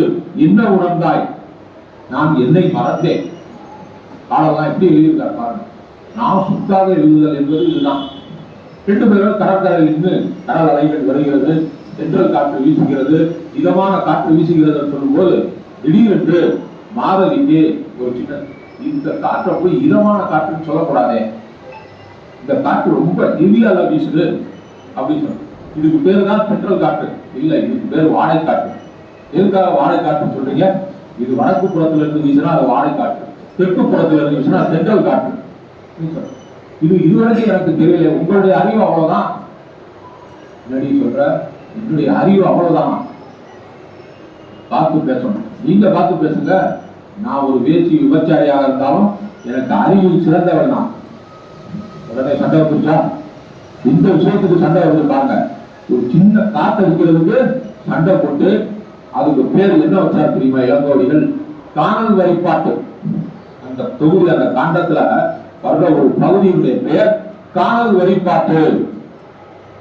என்ன உணர்ந்தாய்? நான் என்னை மறந்தேன். பாடலாம் எப்படி எழுதியிருக்கார் பாருங்க. நான் சுத்தாக எழுதுதல் என்பது இதுதான். 2 பேரும் கடற்கரையில் இருந்து கடல் அலைகள் வருகிறது, தென்றல் காற்று வீசுகிறது, இதமான காற்று வீசுகிறது சொல்லும் போது திடீரென்று மாதவிக்கு ஒரு சின்ன, இந்த காற்றை போய் இதமான காற்றுன்னு சொல்லக்கூடாதே, இந்த காற்று ரொம்ப ஹெவியால வீசுது அப்படின்னு சொல்ல. இதுக்கு பேரு தான் தென்றல் காற்று இல்ல, இதுக்கு பேரு வாடை காற்று. எதுக்காக வாடை காற்றுன்னு சொல்றீங்க? இது வடக்கு புறத்துல இருந்து வீசுனா அது வாடை காற்று, தெற்கு புறத்துல இருந்து வீசுனா தென்றல் காற்று. இது இதுவரைக்கும் எனக்கு தெரியல. உங்களுடைய அறிவு அவ்வளவுதான். முன்னாடி சொல்ற என்னுடைய அறிவு அவ்வளவுதான். பார்த்து பேசணும். நீங்க பார்த்து பேசுங்க. நான் ஒரு வேசி விபச்சாரியாக இருந்தாலும் எனக்கு அறிவில் சிறந்தவன் தான். உடனே சண்டை வந்துச்சா? இந்த விஷயத்துக்கு சண்டை வந்து பாருங்க. ஒரு சின்ன காற்று அடிக்கிறதுக்கு சண்டை போட்டு அதுக்கு பேர் என்ன வச்சார் தெரியுமா? இளங்கோடிகள் காணல் வரிப்பாட்டு. அந்த தொகுதி அந்த காண்டத்துல வர்ற ஒரு பகுதியுடைய பெயர் காணல் வரிப்பாட்டு.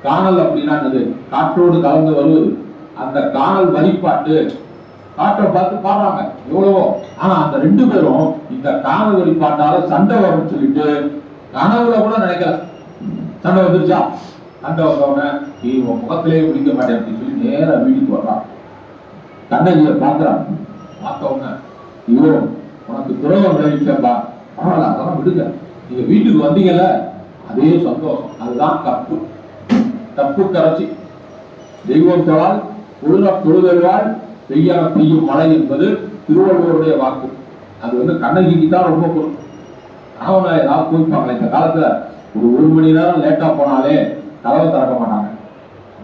காணல் அப்படின்னா என்னது? காற்றோடு கலந்து வருவது. அந்த காணல் வரிப்பாட்டு காற்றை பார்த்து பாடுறாங்க எவ்வளவோ. ஆனா அந்த 2 பேரும் இந்த காணல் வரிப்பாட்டால சண்டை வரும்னு சொல்லிட்டு கனவுல கூட நினைக்கல. சண்டை வந்துருச்சா? சண்டை வந்தவன நீ உன் முகத்திலேயே பிடிக்க மாட்டேன் அப்படின்னு சொல்லி நேர வீட்டுக்கு வர்றான். கண்ணகியை பார்க்கிறான். பார்த்தவன ஐயோ உனக்கு துரோகம் விளைவிச்சப்பா, பரவாயில்ல அதெல்லாம் விடுங்க, நீங்க வீட்டுக்கு வந்தீங்கல்ல அதே சந்தோஷம். அதுதான் தப்பு. தப்பு கரைச்சி தெய்வம் தொழால் தொழுதருவாள் பெய்யான பெய்யும் மழை என்பது திருவள்ளுவருடைய வாக்கு. அது வந்து கண்ணகிக்கு தான் ரொம்ப பொருள். கணவனை ஏதாவது போய்ப்பாங்களே இந்த காலத்துல ஒரு 1 மணி நேரம் லேட்டா போனாலே கதவை திறக்க மாட்டாங்க.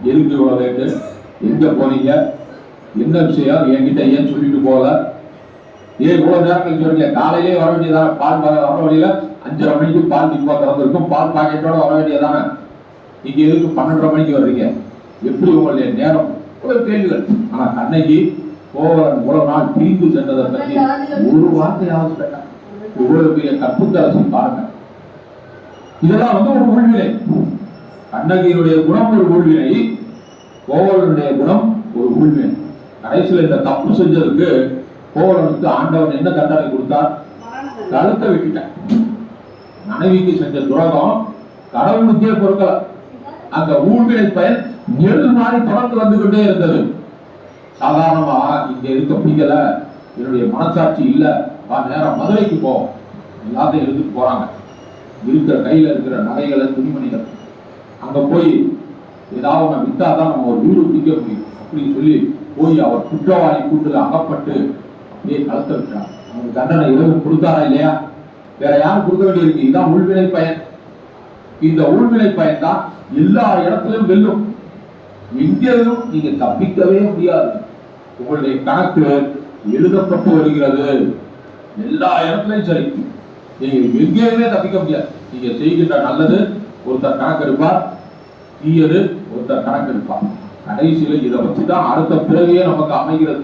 எதுக்கு இவ்வளவு லேட்டு? எங்க போனீங்க? என்ன விஷயம்? என்கிட்ட ஏன் சொல்லிட்டு போகல? ஏன் இவ்வளவு நேரம் கழிச்சு வரீங்க? காலையிலே வர வேண்டியதானே? பால் வர வழியில 5:30 மணிக்கு பால் டிப்பா திறந்திருக்கும், பால் பாக்கெட்டோட வர வேண்டியதானே? நீங்க எதுக்கு 12:30 மணிக்கு வர்றீங்க? எப்படி உங்களுடைய நேரம்? ஒரு கேள்விகள். ஆனா கண்ணகி கோவலன் இவ்வளவு நாள் பிரிந்து சென்றதை பற்றி ஒரு வார்த்தையாவது கேட்டாங்க. இவ்வளவு பெரிய கற்புக்கரசி பாருங்க. இதெல்லாம் வந்து ஒரு ஊழ்வினை. கண்ணகியினுடைய குணம் ஒரு ஊழ்வினை, கோவலனுடைய குணம் ஒரு ஊழ்வினை. கடைசியில் இந்த தப்பு செஞ்சதுக்கு கோவலனுக்கு ஆண்டவன் என்ன தண்டனை கொடுத்தார்? கழுத்தை வெட்டிட்டான். மனைவிக்கு செஞ்ச துரோகம் கடவுளுக்கே பொறுக்கல. அந்த ஊழ்வினை பயன் எழுது மாறி தொடர்ந்து வந்து கொண்டே இருந்தது. சாதாரணமா இங்க இருக்க பிடிக்கல, என்னுடைய மனசாட்சி இல்ல, நேரம் மதுரைக்கு போவோம், எல்லாத்தையும் எடுத்துட்டு போறாங்க. இருக்கிற கையில இருக்கிற நகைகளை, துணிமணிகள் அங்க போய் ஏதாவது வித்தாதான் நம்ம ஒரு வீடு பிடிக்க முடியும் அப்படின்னு சொல்லி போய் அவர் குற்றவாளி கூட்டுல அகப்பட்டு அப்படியே கலத்த விட்டார். அவங்களுக்கு தண்டனை இறைவன் கொடுத்தாரா இல்லையா? வேற யாரும் கொடுக்க வேண்டியிருக்கு. இதுதான் உள்வினை பயன். இந்த உள்வினை பயன் தான் எல்லா இடத்திலும் வெல்லும். எங்கேயும் நீங்க தப்பிக்கவே முடியாது. உங்களுடைய கணக்கு எழுதப்பட்டு வருகிறது எல்லா இடத்துலையும். சரி, நீங்க எங்கேயுமே தப்பிக்க முடியாது. நீங்க செய்கின்ற நல்லது ஒருத்தர் கணக்கெடுப்பார், தீயது ஒருத்தர் கணக்கெடுப்பார். கடைசியில இதை வச்சுதான் அடுத்த பிறவியே நமக்கு அமைகிறது.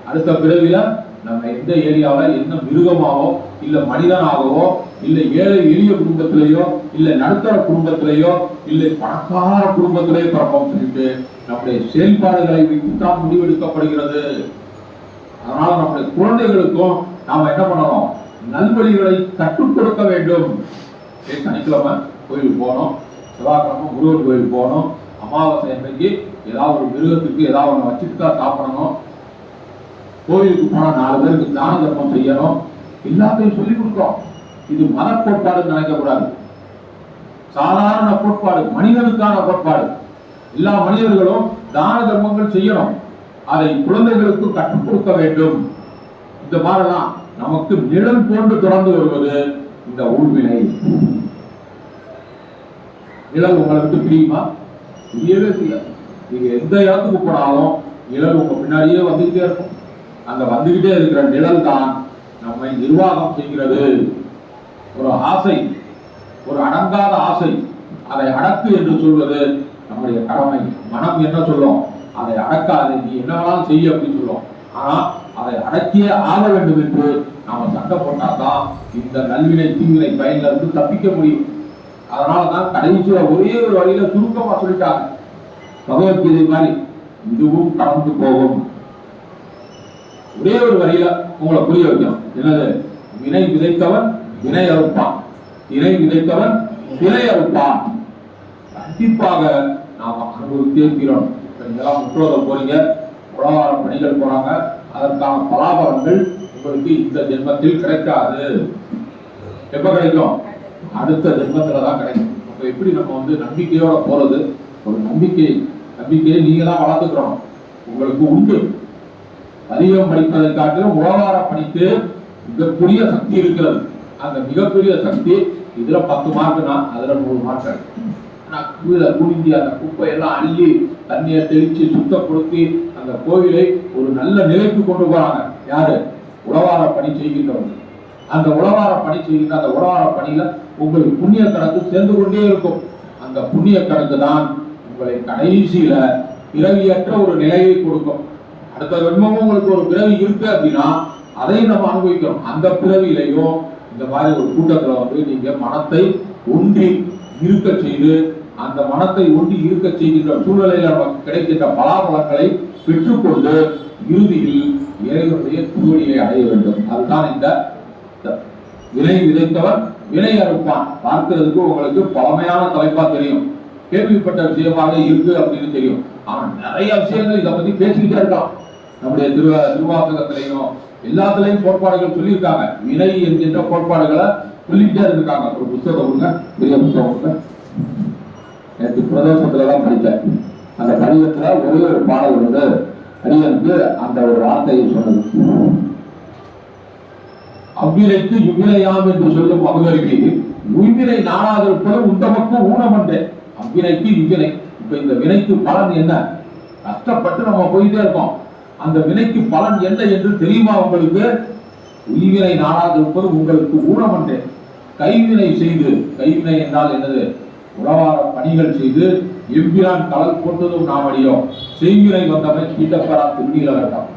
அடுத்த பிறவில நம்ம எந்த ஏரியாவில் என்ன மிருகமாவோ இல்ல மனிதனாகவோ இல்ல ஏழை எளிய குடும்பத்திலேயோ இல்ல நடுத்தர குடும்பத்திலேயோ இல்லை பணக்கார குடும்பத்திலேயோ பிறப்போம் சொல்லிட்டு நம்முடைய செயல்பாடுகளை வைத்துத்தான் முடிவெடுக்கப்படுகிறது. அதனால நம்முடைய குழந்தைகளுக்கும் நாம என்ன பண்ணணும்? நல்வழிகளை கற்றுக் கொடுக்க வேண்டும். சனிக்கிழமை கோயிலுக்கு போகணும், செவ்வாய்க்கிழமை முருகன் கோயிலுக்கு போகணும், அமாவாசை அன்னைக்கு ஏதாவது ஒரு மிருகத்துக்கு ஏதாவது ஒன்று வச்சுட்டு தான் சாப்பிடணும். கோயிலுக்கு போனா 4 பேருக்கு தான தர்மம் செய்யணும். எல்லாத்தையும் சொல்லிக் கொடுக்கிறோம். இது மத கோட்பாடுன்னு நினைக்கக்கூடாது. சாதாரண கோட்பாடு, மனிதனுக்கான கோட்பாடு. எல்லா மனிதர்களும் தான தர்மங்கள் செய்யணும். அதை குழந்தைகளுக்கு கற்றுக் கொடுக்க வேண்டும். இந்த மாதிரிலாம் நமக்கு நிழல் போன்று தொடர்ந்து வருவது இந்த ஊழ்வினை. நிழல் உங்களுக்கு பிரியுமா? புரியவே தெரியாது. நீங்க எந்த இடத்துக்கு போனாலும் நிழல் உங்க பின்னாடியே வந்துகிட்டே இருக்கும். அந்த வந்துகிட்டே இருக்கிற நிழல் தான் நம்மை நிர்வாகம் செய்கிறது. ஒரு ஆசை, ஒரு அடங்காத ஆசை, அதை அடக்கு என்று சொல்வது நம்முடைய கடமை. மனம் என்ன சொல்லும்? அதை அடக்காது, நீ என்ன வேணாலும் செய்ய அப்படின்னு சொல்லும். ஆனா அதை அடக்கியே ஆக வேண்டும் என்று நாம சண்டை போட்டாதான் இந்த நல்வினை தீவினை பயன்ல இருந்து தப்பிக்க முடியும். அதனாலதான் கடைசியில ஒரே ஒரு வழியில சுருக்கமா சொல்லிட்டாங்க, பகவத்கீதை மாதிரி இதுவும் கடந்து போகும். ஒரே ஒரு வரியில உங்களை புரிய வைக்கணும். என்னது? வினை விதைத்தவன் வினை அறுப்பான், இணை விதைத்தவன் திரை அறுப்பான். கண்டிப்பாக நாம அனுபவித்தே தீரணும். இதெல்லாம் முற்றோத போறீங்க, உலகார பணிகள் போறாங்க, அதற்கான பலாபலங்கள் உங்களுக்கு இந்த ஜென்மத்தில் கிடைக்காது. எப்ப கிடைக்கும்? அடுத்த ஜென்மத்துலதான் கிடைக்கும். அப்ப எப்படி நம்ம நம்பிக்கையோட போறது? ஒரு நம்பிக்கையை நீங்க தான் வளர்த்துக்கிறோம். உங்களுக்கு உண்டு. அதிகம் படிப்பதை காட்டிலும் உலகார பணிக்கு மிகப்பெரிய சக்தி இருக்கிறது. அந்த மிகப்பெரிய சக்தி இதுல 10 மார்க்குனா அதுல 100 மார்க். ஆனா கீழே குனிஞ்சி அந்த குப்பையெல்லாம் அள்ளி தண்ணியை தெளிச்சு சுத்தப்படுத்தி அந்த கோயிலை ஒரு நல்ல நிலைக்கு கொண்டு போறாங்க. யாரு? உழவார பணி செய்கின்றவர்கள். அந்த உழவார பணி செய்கின்ற அந்த உழவார பணியில உங்களுக்கு புண்ணிய கணக்கு சேர்ந்து கொண்டே இருக்கும். அந்த புண்ணிய கணக்கு தான் உங்களை கடைசியில பிறவியற்ற ஒரு நிலையை கொடுக்கும். அடுத்த ஜென்மமும் உங்களுக்கு ஒரு பிறவி இருக்கு அப்படின்னா அதையும் நம்ம அனுபவிக்கிறோம். அந்த பிறவியிலையும் இந்த மாதிரி ஒரு கூட்டத்துல நீங்க மனத்தை ஒன்றி இருக்க செய்து, அந்த மனத்தை ஒன்றி இருக்க செய்கின்ற சூழ்நிலையில நமக்கு கிடைக்கின்ற பலாபலங்களை பெற்றுக்கொண்டு இறுதியில் இறைவனுடைய திருவடியை அடைய வேண்டும். அதுதான் இந்த வினை விதைத்தவர் வினை அறுப்பான். பார்க்கிறதுக்கு உங்களுக்கு பழமையான தலைப்பா தெரியும், கேள்விப்பட்ட விஷயமாக இருக்கு அப்படின்னு தெரியும். ஆனா நிறைய விஷயங்கள் இதை பத்தி பேசிக்கிட்டே இருக்கலாம். நம்முடைய திருவாசகத்திலையும் எல்லாத்துலயும் கோட்பாடுகள் சொல்லியிருக்காங்க. வினை என்கின்ற கோட்பாடுகளை சொல்லிக்கிட்டே இருந்திருக்காங்க. ஒரு புத்தகம் கொடுங்க, பெரிய புத்தகம் கொடுங்க. நேற்று பிரதோஷத்துலதான் படித்தேன். அந்த கடிதத்துல ஒரே ஒரு பாடல் அடியனுக்கு அந்த ஒரு வார்த்தையை சொன்னது. அவ்வினைக்கு இவ்வினையாம் என்று சொல்லும் மகுதருக்கு உய்வினை நாடாதிருப்பது உண்டமக்கு ஊனமன்றே. அவ்வினைக்கு இவ்வினை. இப்ப இந்த வினைக்கு பலன் என்ன? கஷ்டப்பட்டு நம்ம போயிட்டே இருக்கோம். அந்த வினைக்கு பலன் என்ன என்று தெரியுமா உங்களுக்கு? உய்வினை நாடாதிருப்பது உங்களுக்கு ஊனமன்றே. கைவினை செய்து, கைவினை என்றால் என்னது? உழவார பணிகள் செய்து எவ்விரான் கடல் போட்டதும் நாம் அடியோம். செய்வினை வந்தவை கீட்டப்பரா திருநீல வேண்டாம்.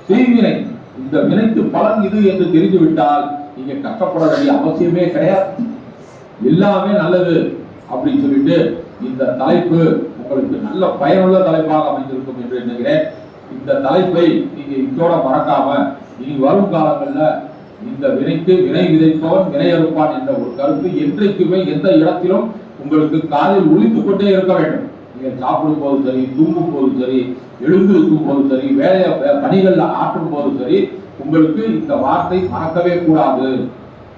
செய்வினை, இந்த வினைக்கு பலன் இது என்று தெரிந்துவிட்டால் நீங்க கஷ்டப்பட வேண்டிய அவசியமே கிடையாது. எல்லாமே நல்லது அப்படின்னு சொல்லிட்டு இந்த தலைப்பு உங்களுக்கு நல்ல பயனுள்ள தலைப்பாக அமைந்திருக்கும் என்று நினைக்கிறேன். இந்த தலைப்பை நீங்க இதோட மறக்காம இனி வரும் காலங்கள்ல இந்த வினைக்கு வினை விதைப்பவன் வினை அறுப்பான் என்ற ஒரு கருத்து என்றைக்குமே எந்த இடத்திலும் உங்களுக்கு காதில் ஒலித்துக் கொண்டே இருக்க வேண்டும். நீங்க சாப்பிடும் போது சரி, தூங்கும் போது சரி, எழுந்திருக்கும் போது சரி, பணிகள் ஆற்றும் போது சரி, உங்களுக்கு இந்த வார்த்தை மறக்கவே கூடாது.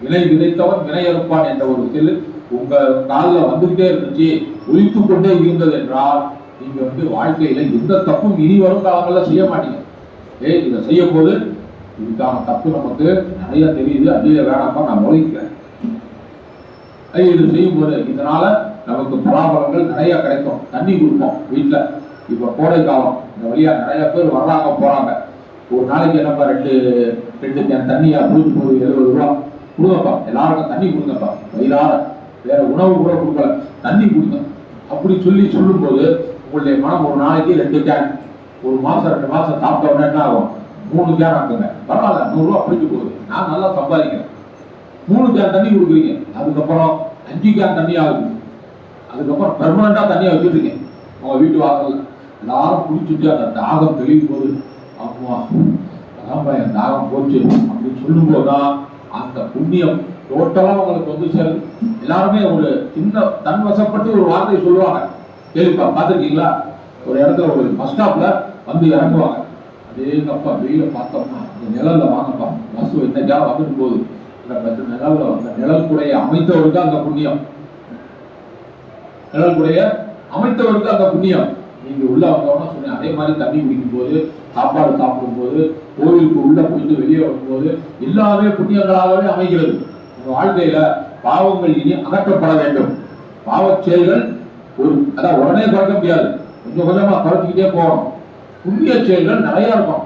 வினை விதைத்தவன் வினை அறுப்பான் என்ற ஒரு சொல் உங்க காலில் வந்துகிட்டே இருந்துச்சு, ஒலித்துக் கொண்டே இருந்தது என்றால் நீங்க வாழ்க்கையில எந்த தப்பும் இனி வரும் காலங்கள்ல செய்ய மாட்டீங்க. இதை செய்யும் போது இதுக்கான தப்பு நமக்கு நிறைய தெரியுது, அதிக வேணாமா நான் நுழைக்கிறேன். இது செய்யும் போது இதனால நமக்கு பலாபலங்கள் நிறைய கிடைக்கும். தண்ணி கொடுப்போம் வீட்டுல. இப்ப கோடை காலம், இந்த வழியா நிறைய பேர் வர்றாங்க போறாங்க. ஒரு நாளைக்கு என்னப்பா 2 கேன் தண்ணியா புரிஞ்சு போது 70 ரூபா கொடுங்கப்பா, எல்லாருக்கும் தண்ணி கொடுங்கப்பா, வயிறார வேற உணவு கூட கொடுக்கல, தண்ணி கொடுங்க அப்படி சொல்லும் போது உங்களுடைய மனம் ஒரு நாளைக்கு 2 கேன், ஒரு மாசம் 2 மாசம் சாப்பிட்ட உடனே என்ன ஆகும்? 3 கேன் ஆக்குங்க. பரவாயில்ல, 100 ரூபா பிடிச்சு போகுது, நான் நல்லா சம்பாதிக்கிறேன். 3 கேன் தண்ணி கொடுக்குறீங்க, அதுக்கப்புறம் 5 கேன் தண்ணி ஆகுது. அதுக்கப்புறம் பெர்மனண்டா தண்ணியை வச்சுருக்கீங்க உங்க வீட்டு வாசல்ல. எல்லாரும் குடிச்சுட்டு அந்த தாகம் தெளியும் போது, ஆமா அதான் என் தாகம் போச்சு அப்படின்னு சொல்லும் போதுதான் அந்த புண்ணியம் டோட்டலா உங்களுக்கு சேருது. எல்லாருமே ஒரு சின்ன தன் வசப்பட்டு ஒரு வார்த்தை சொல்லுவாங்க, கேள்விப்பா பார்த்துருக்கீங்களா? ஒரு இடத்துல ஒரு பஸ் ஸ்டாப்ல வந்து இறங்குவாங்க. அதே கப்பா வெயில பார்த்தோம்னா இந்த நிழல்ல வாங்கப்பா பஸ் என்னைக்கா வந்துட்டு போகுது. நிழல்ல அந்த நிழல் கூடைய அமைத்தவருக்கு அந்த புண்ணியம், நிழல் கூடைய அமைத்தவருக்கு அந்த புண்ணியம். நீங்க உள்ள வந்தோம்னா சொன்னேன். அதே மாதிரி தண்ணி குடிக்கும் போது, சாப்பாடு சாப்பிடும் போது, கோவிலுக்கு உள்ள போயிட்டு வெளியே வரும்போது எல்லாமே புண்ணியங்களாகவே அமைகிறது. உங்க வாழ்க்கையில பாவங்கள் இனி அகற்றப்பட வேண்டும். பாவச் செயல்கள் அதான் உடனே குறைக்க முடியாது, கொஞ்சம் கொஞ்சமா குறைச்சிக்கிட்டே போகணும். புண்ணிய செயல்கள் நிறைய இருக்கும்.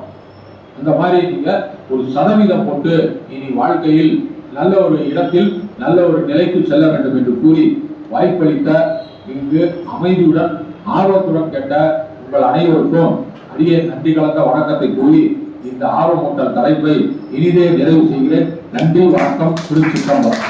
அந்த மாதிரி நீங்க ஒரு சதவீதம் போட்டு இனி வாழ்க்கையில் நல்ல ஒரு இடத்தில் நல்ல ஒரு நிலைக்கு செல்ல வேண்டும் என்று கூறி வாய்ப்பளித்த இங்கு அமைதியுடன் ஆர்வத்துடன் கேட்ட உங்கள் அனைவருக்கும் அடியே நன்றி கலந்த வணக்கத்தை கூறி இந்த ஆர்வமூட்டல் தலைப்பை இனிதே நிறைவு செய்கிறேன். நன்றி, வணக்கம், திருச்சிற்றம்பலம்.